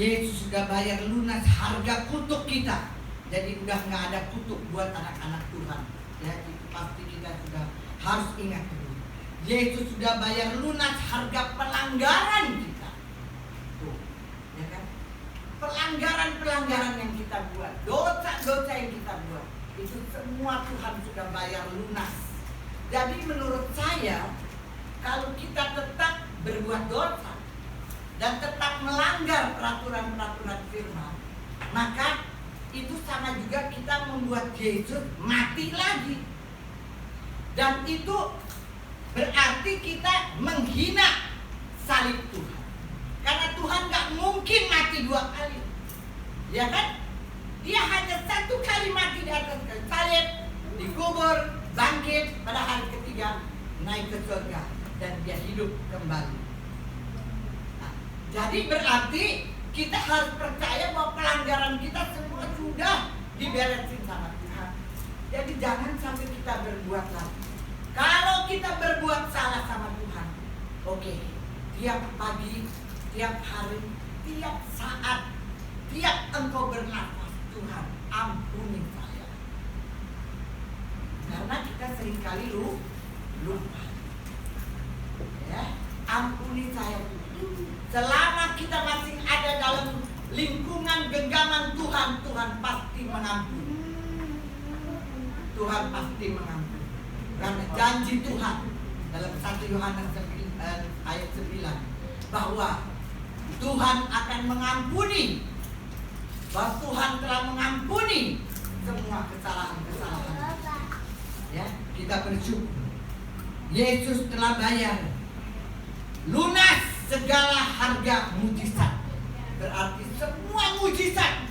Yesus sudah bayar lunas harga kutuk kita. Jadi udah nggak ada kutuk buat anak-anak Tuhan. Ya, itu pasti kita sudah harus ingat dulu. Yesus sudah bayar lunas harga pelanggaran kita. Tuh, ya kan? Pelanggaran yang kita buat, dosa-dosa yang kita buat, itu semua Tuhan sudah bayar lunas. Jadi menurut saya, kalau kita tetap berbuat dosa dan tetap melanggar peraturan-peraturan firman, maka itu sama juga kita membuat Yesus mati lagi. Dan itu berarti kita menghina salib Tuhan. Karena Tuhan gak mungkin mati 2 kali. Ya kan? Dia hanya 1 kali mati di atas kayu salib, dikubur, bangkit, pada hari ketiga naik ke surga dan dia hidup kembali. Nah, jadi berarti kita harus percaya bahwa pelanggaran kita semua sudah diberesin sama Tuhan. Jadi jangan sampai kita berbuat lagi. Kalau kita berbuat salah sama Tuhan, oke, tiap pagi, tiap hari, tiap saat, tiap engkau bernafas, Tuhan ampuni saya. Karena kita seringkali lupa. Ya, ampuni saya Tuhan. Selama kita masih ada dalam lingkungan genggaman Tuhan, Tuhan pasti mengampuni. Tuhan pasti mengampuni. Karena janji Tuhan dalam 1 Yohanes ayat 9 bahwa Tuhan akan mengampuni, bahwa Tuhan telah mengampuni semua kesalahan-kesalahan. Ya, kita bersyukur. Yesus telah bayar lunas segala harga mujizat. Berarti semua mujizat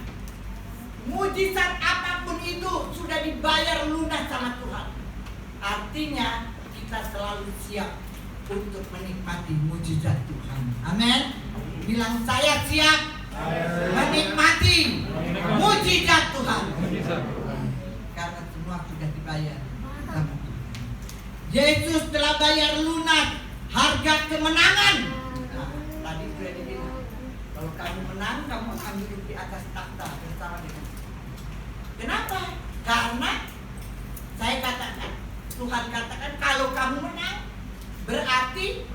apapun itu sudah dibayar lunas sama Tuhan. Artinya kita selalu siap untuk menikmati mujizat Tuhan. Amin. Bilang, saya siap menikmati mujizat Tuhan. Karena semua sudah dibayar sama Tuhan. Yesus telah bayar lunas harga kemenangan. Nah, tadi sudah dibilang, kalau kamu menang, kamu akan duduk di atas takhta bersama dengan Tuhan. Kenapa? Karena saya katakan, Tuhan katakan, kalau kamu menang, berarti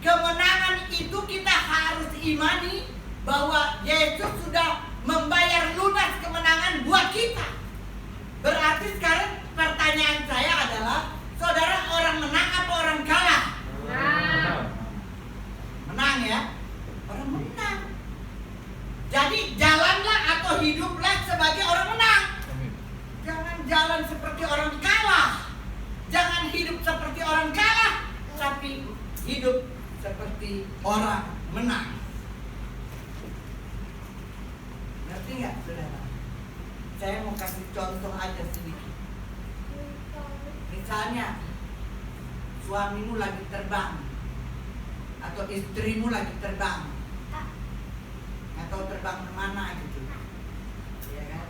kemenangan itu kita harus imani bahwa Yesus sudah membayar lunas kemenangan buat kita. Berarti sekarang pertanyaan saya adalah, saudara, orang menang apa orang kalah? Menang ya, orang menang. Jadi jalanlah atau hiduplah sebagai orang menang. Jangan jalan seperti orang kalah. Jangan hidup seperti orang kalah, tapi hidup seperti orang menang. Ngerti nggak, saudara? Saya mau kasih contoh aja sedikit. Misalnya, suamimu lagi terbang, atau istrimu lagi terbang, atau terbang kemana gitu, ya kan?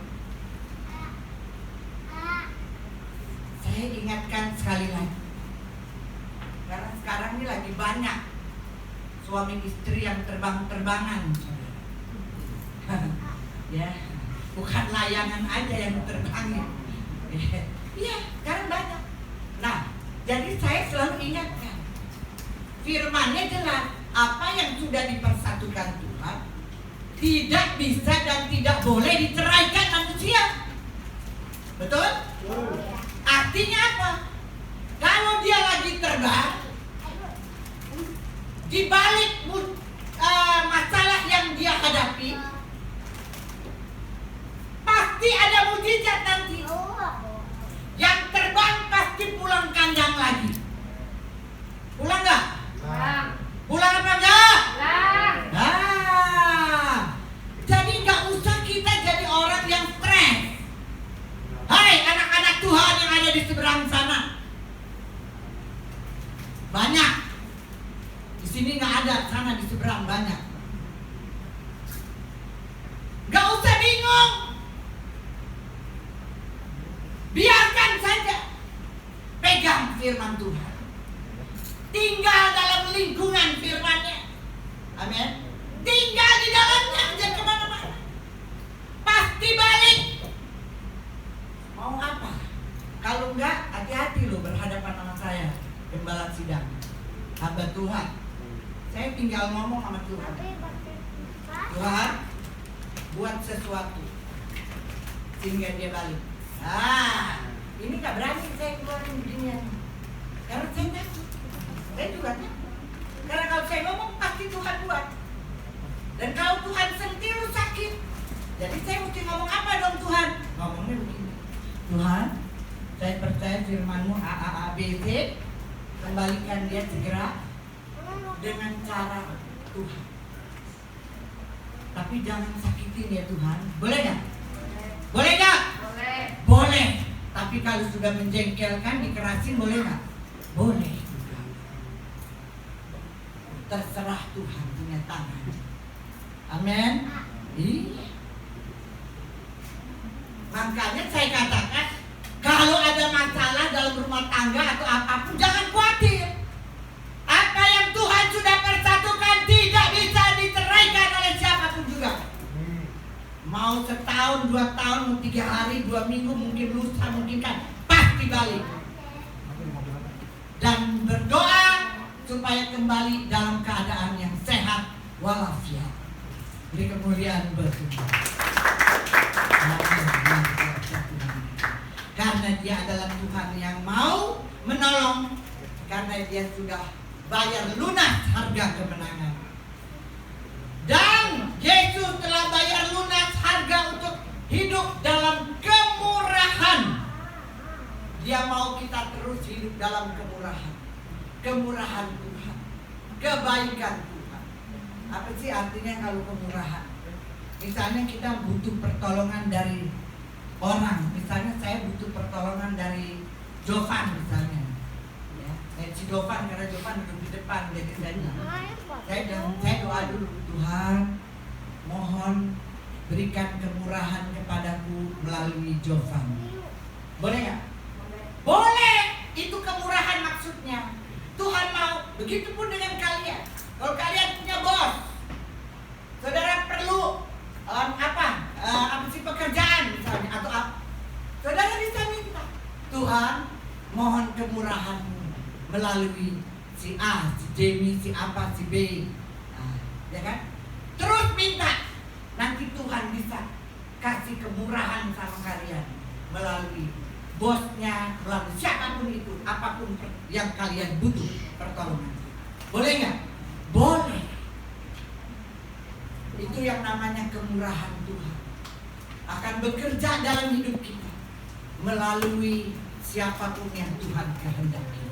Saya ingatkan sekali lagi, karena sekarang ini lagi banyak suami istri yang terbang-terbangan. Ya, bukan layangan aja yang terbangin. Iya, karena banyak. Nah, jadi saya selalu ingatkan, firman-Nya jelas, apa yang sudah dipersatukan Tuhan tidak bisa dan tidak boleh diceraikan manusia. Betul? Artinya apa? Kalau dia lagi terbang, di balik masalah yang dia hadapi, pasti ada mujizat nanti. Yang terbang pasti pulang kandang lagi. Pulang nggak? Pulang apa enggak? Nah, jadi nggak usah kita jadi orang yang stres. Hai anak-anak Tuhan yang ada di seberang sana, banyak. Di sini nggak ada, sana di seberang banyak. Nggak usah bingung. Biarkan saja. Pegang firman Tuhan. Tinggal dalam lingkungan firman-Nya. Amin. Tinggal di dalamnya, jangan kemana-mana. Pasti balik. Mau apa? Kalau enggak, hati-hati loh berhadapan sama saya, Gembala Sidang, hamba Tuhan. Saya tinggal ngomong sama Tuhan. Tuhan, buat sesuatu sehingga dia balik. Ah, ini gak berani saya keluarin beginian. Karena saya takut. Saya juga takut. Karena kalau saya ngomong pasti Tuhan buat. Dan kalau Tuhan sentil sakit. Jadi saya mesti ngomong apa dong Tuhan? Ngomongnya begini. Tuhan, saya percaya firman-Mu A, B, C. Kembalikan dia segera dengan cara Tuhan. Tapi jangan sakitin ya Tuhan. Boleh gak? Boleh gak? Boleh. Tapi kalau sudah menjengkelkan, dikerasin, boleh gak? Boleh. Terserah Tuhan punya tangan. Amin. Iya. Makanya saya katakan, kalau ada masalah dalam rumah tangga atau apapun, jangan khawatir. Apa yang Tuhan sudah persatukan tidak bisa diceraikan oleh siapapun juga. Mau setahun, 2 tahun, mau 3 hari, 2 minggu, mungkin lusa, mungkin kan pasti balik. Dan berdoa supaya kembali dalam keadaan yang sehat walafiat. Beri kemuliaan buat Tuhan. Karena dia adalah Tuhan yang mau menolong. Karena dia sudah bayar lunas harga kemenangan. Dan Yesus telah bayar lunas harga untuk hidup dalam kemurahan. Dia mau kita terus hidup dalam kemurahan. Kemurahan Tuhan, kebaikan Tuhan. Apa sih artinya kalau kemurahan? Misalnya kita butuh pertolongan dari orang. Misalnya saya butuh pertolongan dari Jovan misalnya. Ya, si Jovan, karena Jovan duduk di depan, jadi saya doa dulu, Tuhan, mohon berikan kemurahan kepadaku melalui Jovan. Boleh nggak? Boleh. Itu kemurahan maksudnya. Tuhan mau. Begitupun dengan kalian. Kalau kalian punya bos, saudara perlu apa sih pekerjaan misalnya atau apa, saudara bisa minta, Tuhan, mohon kemurahan-Mu melalui si A, si Jamie, si apa, si B, ya kan? Terus minta, nanti Tuhan bisa kasih kemurahan sama kalian melalui bosnya, melalui siapapun itu, apapun yang kalian butuh pertolongan. Boleh nggak? Boleh. Itu yang namanya kemurahan Tuhan akan bekerja dalam hidup kita melalui siapapun yang Tuhan kehendaki.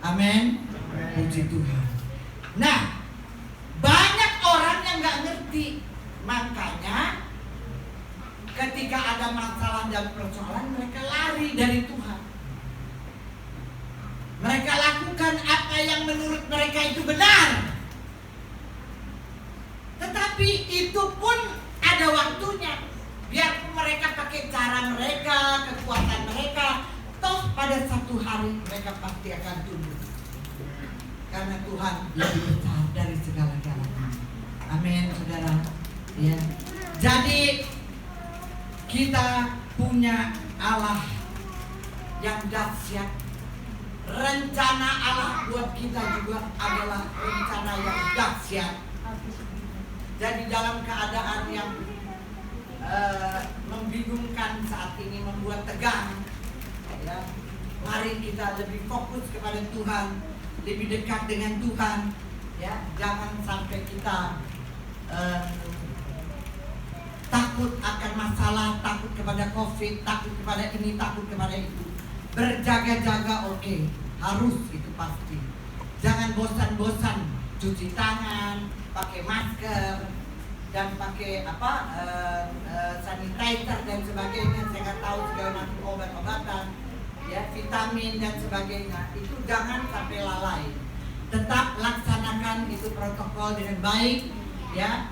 Amin. Puji Tuhan. Nah, banyak orang yang nggak ngerti, makanya ketika ada masalah dan persoalan, mereka lari dari Tuhan. Mereka lakukan apa yang menurut mereka itu benar. Tetapi itu pun ada waktunya. Biarpun mereka pakai cara mereka, kekuatan mereka, toh pada satu hari mereka pasti akan tunduk. Karena Tuhan lebih besar dari segala-galanya. Amin, saudara. Ya. Jadi Kita punya Allah yang dahsyat. Rencana Allah buat kita juga adalah rencana yang dahsyat. Jadi dalam keadaan yang membingungkan saat ini, membuat tegang, ya, mari kita lebih fokus kepada Tuhan, lebih dekat dengan Tuhan, ya. Jangan sampai kita takut akan masalah, takut kepada COVID, takut kepada ini, takut kepada itu. Berjaga-jaga, oke, harus itu pasti. Jangan bosan-bosan cuci tangan, pakai masker, dan pakai sanitizer dan sebagainya. Saya nggak tahu segala macam obat-obatan, ya, vitamin dan sebagainya. Itu jangan sampai lalai. Tetap laksanakan itu protokol dengan baik, ya.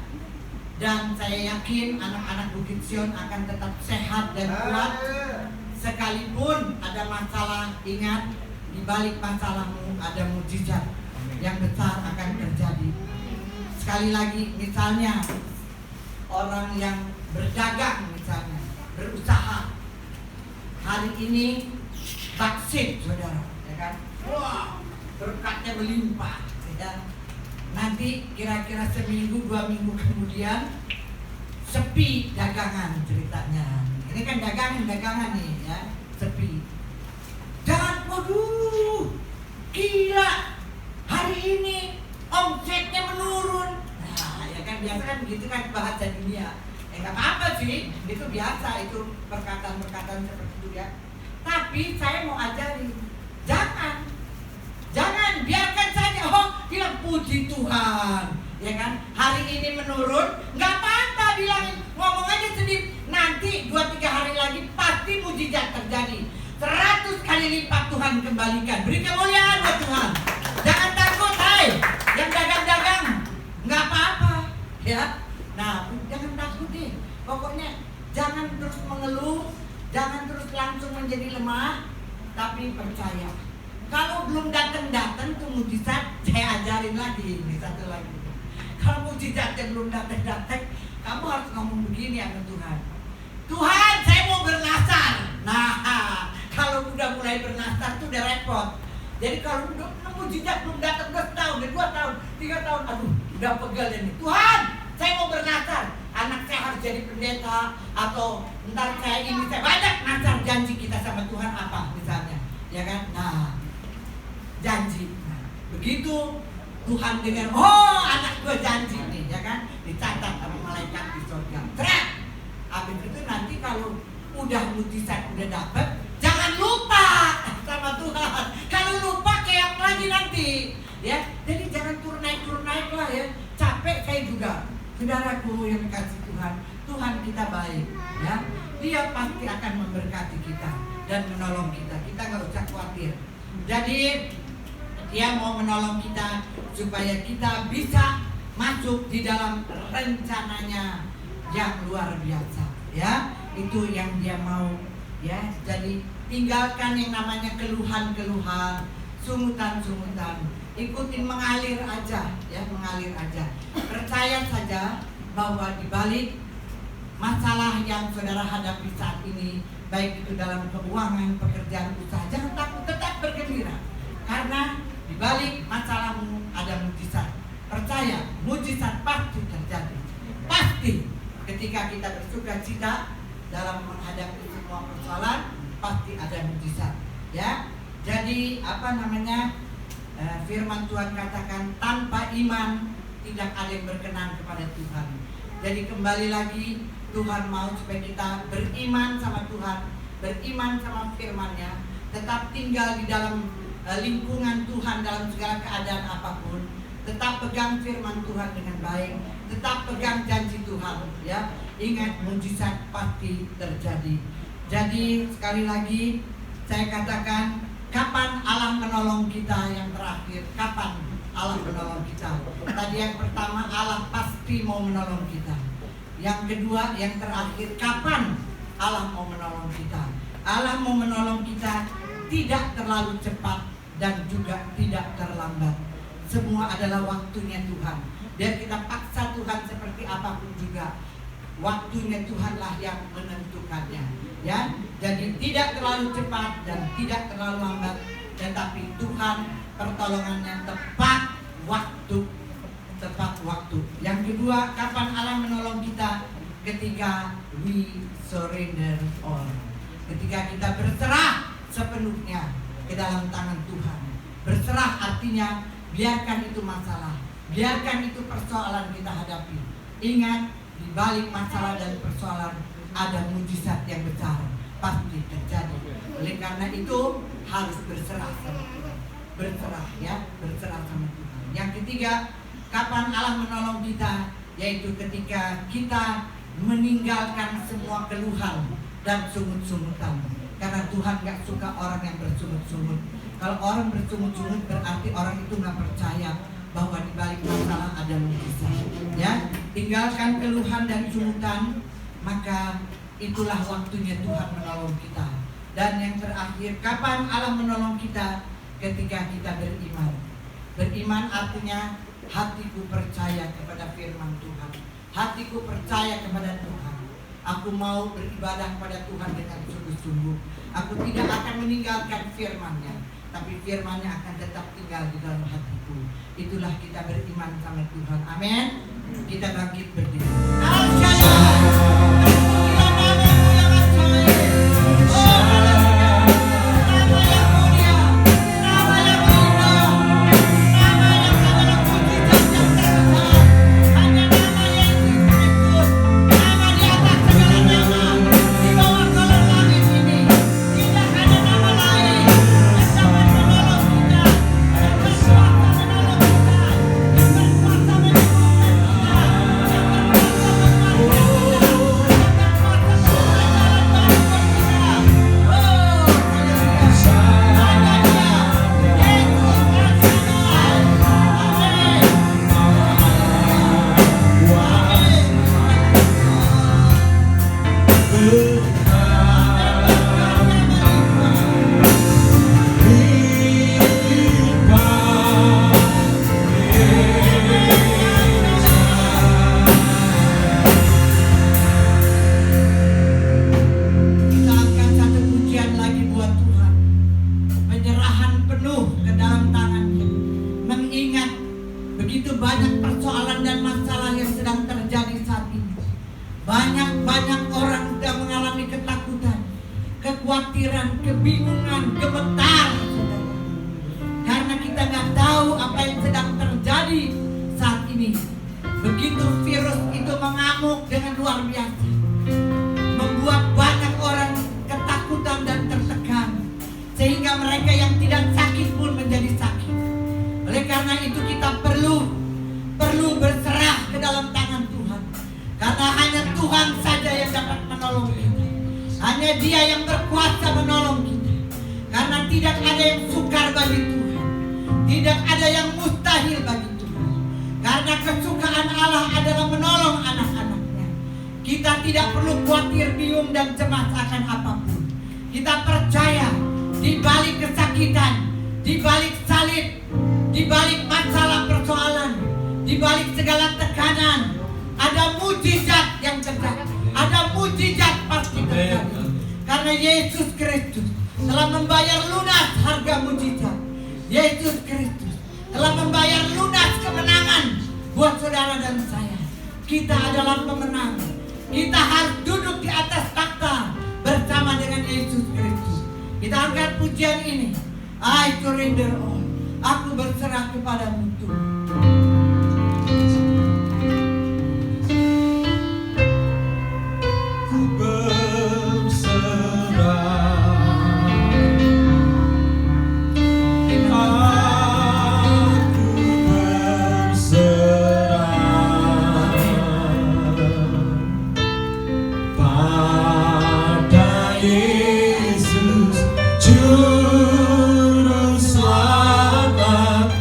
Dan saya yakin anak-anak Bukit Sion akan tetap sehat dan kuat. Sekalipun ada masalah, ingat, di balik masalahmu ada mujizat yang besar akan terjadi. Sekali lagi, misalnya orang yang berdagang, misalnya berusaha, hari ini vaksin, saudara, ya kan? Wah, berkatnya melimpah, ya. Nanti kira-kira seminggu, 2 minggu kemudian sepi dagangan ceritanya. Ini kan dagangan nih, ya, sepi. Jangan, waduh, gila, hari ini omsetnya menurun. Nah, ya kan biasa kan begitu kan bahasa dunia. Nggak apa-apa sih, itu biasa, itu perkataan-perkataan seperti itu, ya. Tapi saya mau ajarin, jangan biarkan saja. Bilang puji Tuhan, ya kan? Hari ini menurun, nggak apa-apa, bilangin, ngomong aja sendiri. Nanti 2-3 hari lagi pasti mujizat terjadi. 100 kali lipat Tuhan kembalikan. Beri kemuliaan buat Tuhan. Jangan takut, hai, yang dagang-dagang, nggak apa-apa, ya. Nah, jangan takut deh. Pokoknya jangan terus mengeluh, jangan terus langsung menjadi lemah, tapi percaya. Kalau belum datang tuh mujizat, saya ajarin lagi ini satu lagi. Kalau mujizatnya belum datang, kamu harus ngomong begini sama Tuhan. Tuhan, saya mau bernasar. Nah, kalau udah mulai bernasar tuh udah repot. Jadi kalau udah mujizat belum datang, udah setahun, 2 tahun, 3 tahun, aduh, udah pegel ini. Tuhan, saya mau bernasar. Anak saya harus jadi pendeta, atau ntar saya ini, saya banyak nasar. Janji kita sama Tuhan apa misalnya, ya kan? Nah, janji. Nah, begitu Tuhan dengar, oh, anak gue janji nih, ya kan? Dicatat sama malaikat di surga. Teriak. Habis itu nanti kalau udah mujizat udah dapet, jangan lupa sama Tuhan. Kalau lupa kayak lagi nanti, ya. Jadi jangan turun naik lah, ya. Capek saya juga. Saudaraku yang dikasih Tuhan, Tuhan kita baik, ya. Dia pasti akan memberkati kita dan menolong kita. Kita nggak usah khawatir. Jadi Dia mau menolong kita supaya kita bisa masuk di dalam rencananya yang luar biasa, ya. Itu yang Dia mau, ya. Jadi tinggalkan yang namanya keluhan-keluhan, sumutan-sumutan. Ikutin, mengalir aja, ya, mengalir aja. Percaya saja bahwa di balik masalah yang saudara hadapi saat ini, baik itu dalam keuangan, pekerjaan, usaha, jangan takut, tetap bergembira. Karena di balik masalahmu ada mujizat. Percaya, mujizat pasti terjadi. Pasti ketika kita bersukacita dalam menghadapi semua persoalan, pasti ada mujizat, ya. Jadi firman Tuhan katakan, tanpa iman tidak ada yang berkenan kepada Tuhan. Jadi kembali lagi, Tuhan mau supaya kita beriman sama Tuhan, beriman sama firman-Nya, tetap tinggal di dalam lingkungan Tuhan dalam segala keadaan apapun, tetap pegang firman Tuhan dengan baik, tetap pegang janji Tuhan, ya. Ingat, mujizat pasti terjadi. Jadi sekali lagi saya katakan, kapan Allah menolong kita yang terakhir? Kapan Allah menolong kita? Tadi yang pertama, Allah pasti mau menolong kita. Yang kedua, yang terakhir, kapan Allah mau menolong kita? Allah mau menolong kita tidak terlalu cepat dan juga tidak terlambat. Semua adalah waktunya Tuhan. Biar kita paksa Tuhan seperti apapun juga, waktunya Tuhanlah yang menentukannya. Ya, jadi tidak terlalu cepat dan tidak terlalu lambat, tetapi Tuhan pertolongannya tepat waktu. Yang kedua, kapan Allah menolong kita? Ketika we surrender all. Ketika kita berserah sepenuhnya ke dalam tangan Tuhan. Berserah artinya biarkan itu masalah, biarkan itu persoalan kita hadapi. Ingat, di balik masalah dan persoalan ada mujizat yang besar pasti terjadi. Oleh karena itu harus berserah sama Tuhan. Berserah ya, berserah sama Tuhan. Yang ketiga, kapan Allah menolong kita? Yaitu ketika kita meninggalkan semua keluhan dan sungut-sungutan. Karena Tuhan gak suka orang yang bersungut-sungut. Kalau orang bersungut-sungut berarti orang itu gak percaya bahwa di balik masalah ada mujizat. Ya, tinggalkan keluhan dan sungutan, maka itulah waktunya Tuhan menolong kita. Dan yang terakhir, kapan Allah menolong kita? Ketika kita beriman. Beriman artinya hatiku percaya kepada firman Tuhan. Hatiku percaya kepada Tuhan. Aku mau beribadah kepada Tuhan dengan sungguh-sungguh. Aku tidak akan meninggalkan firman-Nya, tapi firman-Nya akan tetap tinggal di dalam hatiku. Itulah kita beriman sama Tuhan. Amin. Kita bangkit berdiri. Kebingungan, gemetar, karena kita nggak tahu apa yang sedang terjadi saat ini. Begitu virus itu mengamuk dengan luar biasa, membuat banyak orang ketakutan dan tertekan, sehingga mereka yang tidak sakit pun menjadi sakit. Oleh karena itu kita perlu berserah ke dalam tangan Tuhan, karena hanya Tuhan saja yang dapat menolong kita. Hanya Dia yang berkuasa menolong kita. Karena tidak ada yang sukar bagi Tuhan. Tidak ada yang mustahil bagi Tuhan. Karena kesukaan Allah adalah menolong anak-anaknya. Kita tidak perlu khawatir, bingung dan cemas akan apapun. Kita percaya di balik kesakitan, di balik salib, di balik masalah persoalan, di balik segala tekanan, ada mujizat yang terjadi. Ada mujizat pasti terjadi. Karena Yesus Kristus telah membayar lunas harga mujizat. Yesus Kristus telah membayar lunas kemenangan buat saudara dan saya. Kita adalah pemenang. Kita harus duduk di atas takhta bersama dengan Yesus Kristus. Kita angkat pujian ini. I surrender all. Aku berserah kepadamu Tuhan. Juru selamat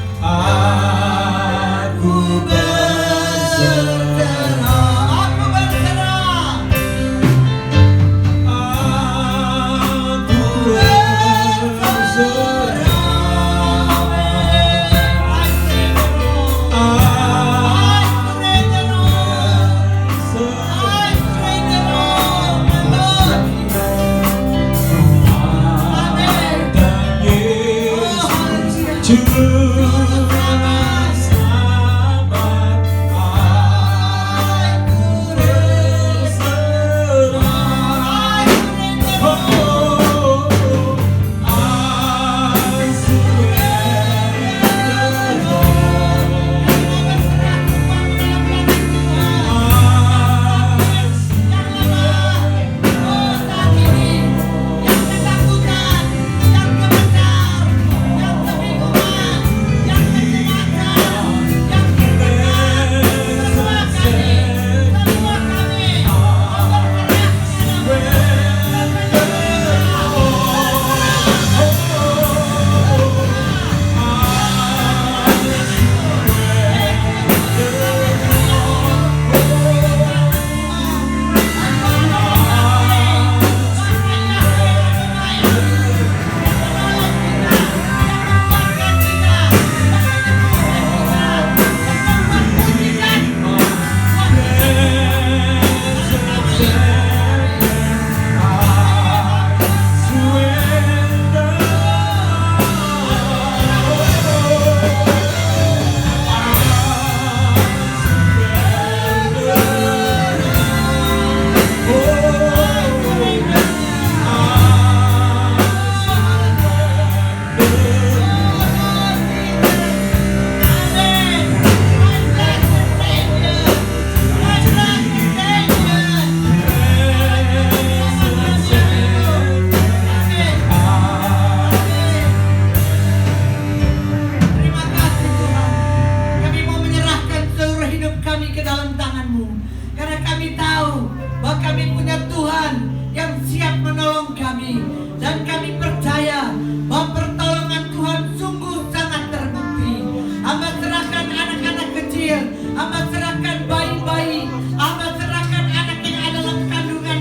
kami punya Tuhan yang siap menolong kami. Dan kami percaya bahwa pertolongan Tuhan sungguh sangat terbukti. Hamba serahkan anak-anak kecil, hamba serahkan bayi-bayi, hamba serahkan anak yang ada dalam kandungan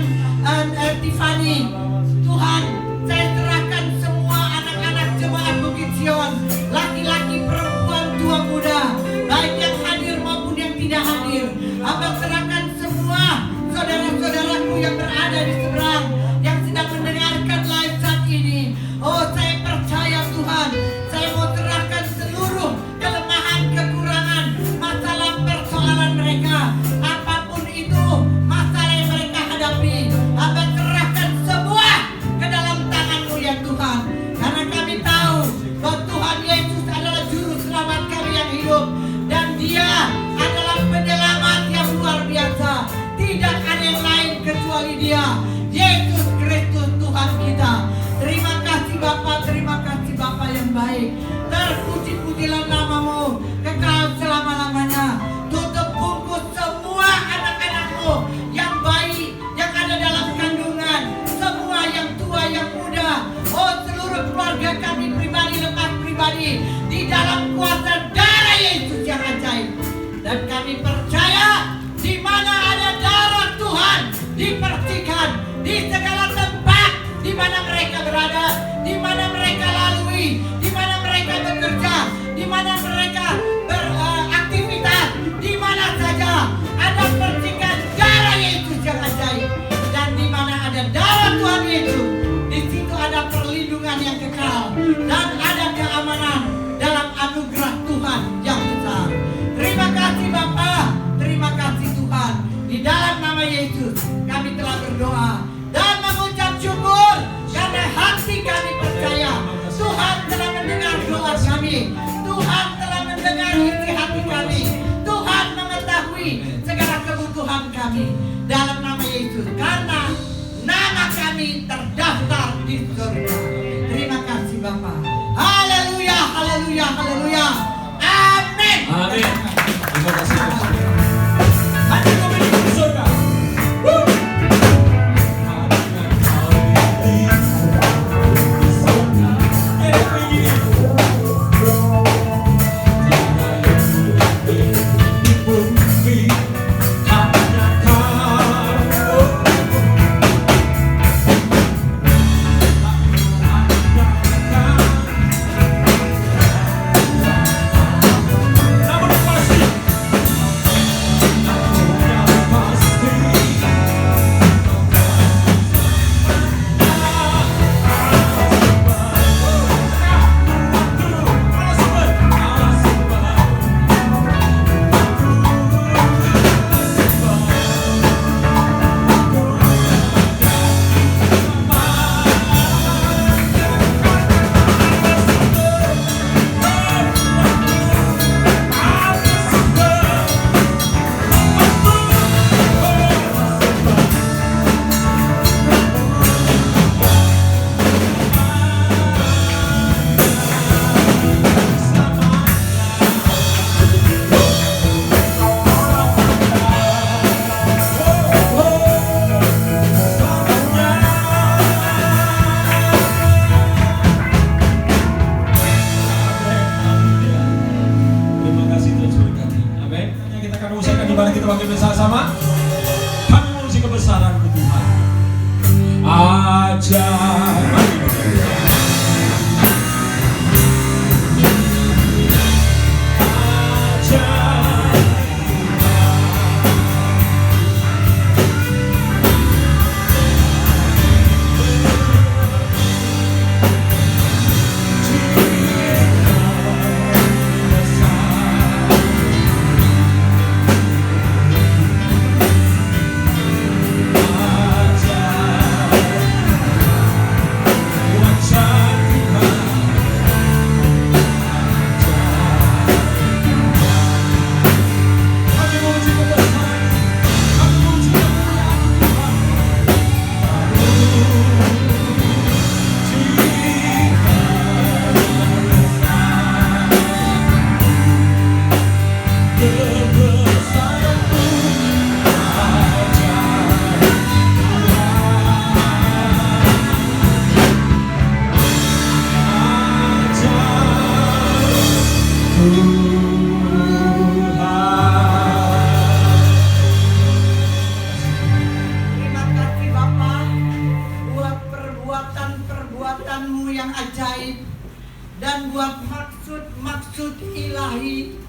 Tiffany. Tuhan, saya serahkan semua anak-anak jemaat Bukit Sion, laki-laki, perempuan, tua, muda, baik yang hadir maupun yang tidak hadir. Hamba serahkan semua saudara-saudaraku yang berada di seberang, yang sedang mendengarkan live saat ini. Oh, saya percaya Tuhan, saya mau serahkan seluruh kelemahan, kekurangan, masalah, persoalan mereka, apapun itu masalah yang mereka hadapi. Hamba serahkan semua ke dalam tangan-Mu ya Tuhan. Karena kami tahu bahwa Tuhan Yesus adalah juru selamat kami yang hidup, dan Dia adalah penyelamat yang luar biasa. Tidak ada yang lain kecuali Dia, Yesus Kristus Tuhan kita. Terima kasih Bapa, terima kasih Bapa yang baik. Terpuji-pujilah nama-Mu kekal selama-lamanya. Tutup bungkus semua anak-anak-Mu yang bayi, yang ada dalam kandungan, semua yang tua, yang muda. Oh, seluruh keluarga kami pribadi, lepas pribadi, di dalam kuasa darah Yesus yang ajaib. Dan kami percaya di mana ada darah Tuhan dipercikan di segala tempat di mana mereka berada, di mana mereka lalui, di mana mereka bekerja, di mana mereka beraktivitas, di mana saja ada percikan darah Yesus yang ajaib. Dan di mana ada darah Tuhan Yesus, di situ ada perlindungan yang kekal dan ada keamanan dalam anugerah Tuhan yang besar. Terima kasih Bapa, terima kasih Tuhan. Di dalam nama Yesus kami telah berdoa dan mengucap syukur karena hati kami percaya Tuhan telah mendengar doa kami. Tuhan telah mendengar isi hati kami. Tuhan mengetahui segala kebutuhan kami dalam nama Yesus, karena nama kami terdaftar di surga. Terima kasih Bapa. Haleluya, haleluya, haleluya. Amin. Amin. Terima kasih. Hati memiliki di surga. Kita bangkit bersama-sama. Kami memuji kebesaran-Mu Tuhan. Ajaib. kembali.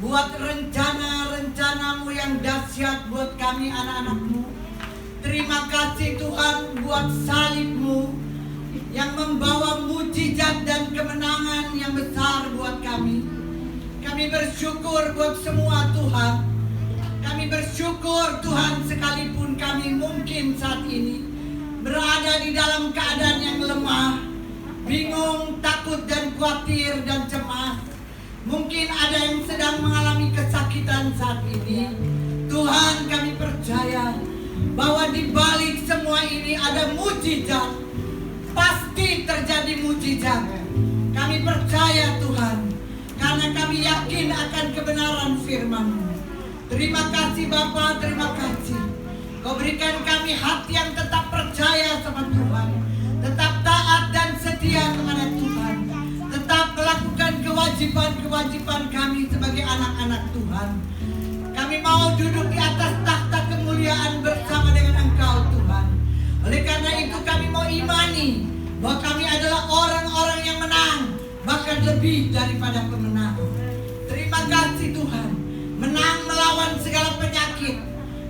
Buat rencana-rencanamu yang dahsyat buat kami anak-anakmu. Terima kasih Tuhan buat salibmu yang membawa mujizat dan kemenangan yang besar buat kami. Kami bersyukur buat semua Tuhan. Kami bersyukur Tuhan sekalipun kami mungkin saat ini berada di dalam keadaan yang lemah, bingung, takut dan khawatir dan cemas. Mungkin ada yang sedang mengalami kesakitan saat ini. Tuhan, kami percaya bahwa di balik semua ini ada mujizat. Pasti terjadi mujizat. Kami percaya Tuhan, karena kami yakin akan kebenaran firman-Mu. Terima kasih Bapa, terima kasih. Kau berikan kami hati yang tetap percaya sama Tuhan, tetap taat dan setia kepada Tuhan, tetap melakukan kewajiban-kewajiban kami sebagai anak-anak Tuhan. Kami mau duduk di atas takhta kemuliaan bersama dengan Engkau Tuhan. Oleh karena itu kami mau imani bahwa kami adalah orang-orang yang menang, bahkan lebih daripada pemenang. Terima kasih Tuhan. Menang melawan segala penyakit,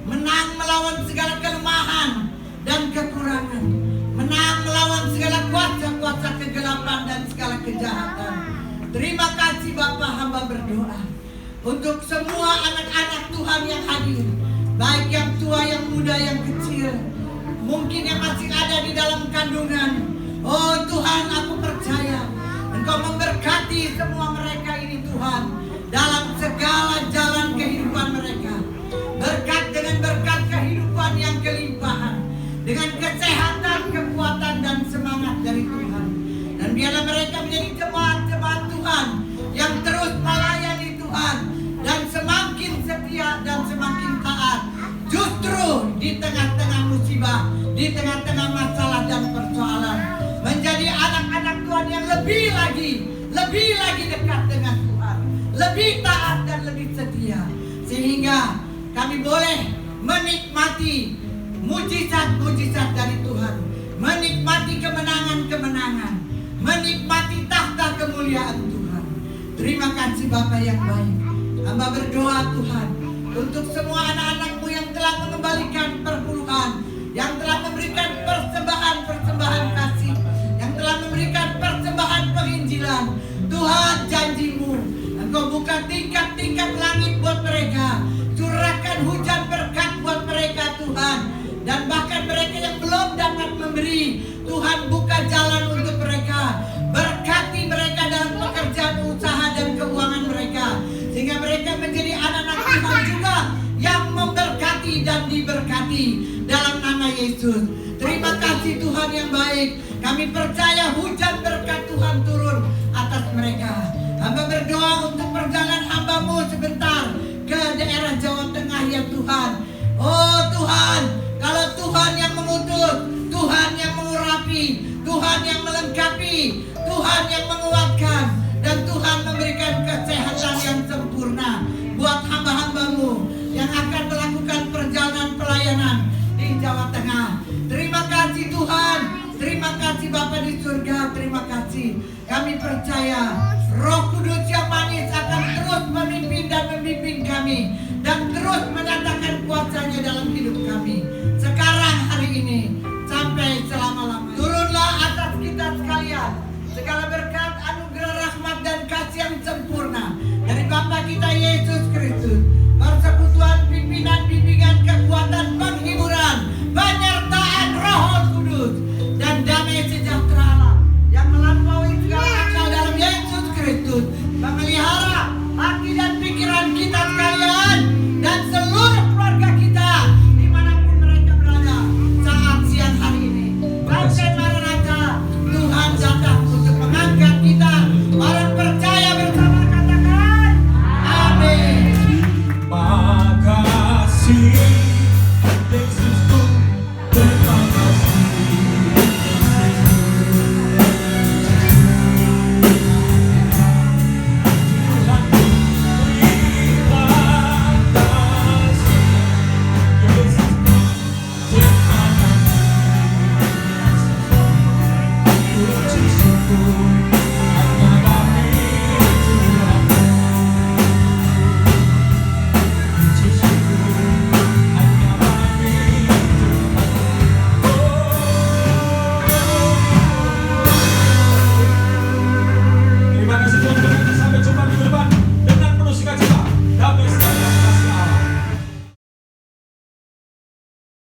menang melawan segala kelemahan dan kekurangan, menang melawan segala kuasa-kuasa kegelapan dan segala kejahatan. Terima kasih Bapa, hamba berdoa untuk semua anak-anak Tuhan yang hadir, baik yang tua, yang muda, yang kecil, mungkin yang masih ada di dalam kandungan. Oh Tuhan, aku percaya Engkau memberkati semua mereka ini Tuhan, dalam segala jalan kehidupan mereka. Berkat dengan berkat kehidupan yang kelimpahan, dengan kesehatan, kekuatan dan semangat dari Tuhan. Dan biarlah mereka menjadi jemaat-jemaat Tuhan yang terus melayani Tuhan dan semakin setia dan semakin taat. Justru di tengah-tengah musibah, di tengah-tengah masalah dan persoalan, menjadi anak-anak Tuhan yang lebih lagi dekat dengan Tuhan, lebih taat dan lebih setia, sehingga kami boleh menikmati mujizat-mujizat dari Tuhan, menikmati kemenangan-kemenangan, menikmati takhta kemuliaan Tuhan. Terima kasih Bapa yang baik. Hamba berdoa Tuhan untuk semua anak-anak-Mu yang telah mengembalikan perpuluhan, yang telah memberikan persembahan kasih, yang telah memberikan persembahan penginjilan. Tuhan, janji-Mu, Engkau buka tingkat-tingkat langit buat mereka, curahkan hujan berkat buat mereka Tuhan. Dan bahkan mereka yang belum dapat memberi, Tuhan buka jalan untuk mereka. Berkati mereka dalam pekerjaan usaha dan keuangan mereka, sehingga mereka menjadi anak-anak Tuhan juga yang memberkati dan diberkati dalam nama Yesus. Terima kasih Tuhan yang baik. Kami percaya hujan berkat Tuhan turun atas mereka. Hamba berdoa untuk perjalanan hamba-Mu sebentar ke daerah Jawa Tengah ya Tuhan. Oh Tuhan, kalau Tuhan yang mengutus, Tuhan yang mengurapi, Tuhan yang melengkapi, Tuhan yang menguatkan, dan Tuhan memberikan kesehatan yang sempurna buat hamba-hamba-Mu yang akan melakukan perjalanan pelayanan di Jawa Tengah. Terima kasih Tuhan, terima kasih Bapa di surga, terima kasih. Kami percaya Roh Kudus yang manis akan terus memimpin dan membimbing kami, dan terus menyatakan kuasa-Nya dalam hidup kami, sekarang, hari ini, sampai selama-lamanya. Turunlah atas kita sekalian segala berkat, anugerah, rahmat dan kasih yang sempurna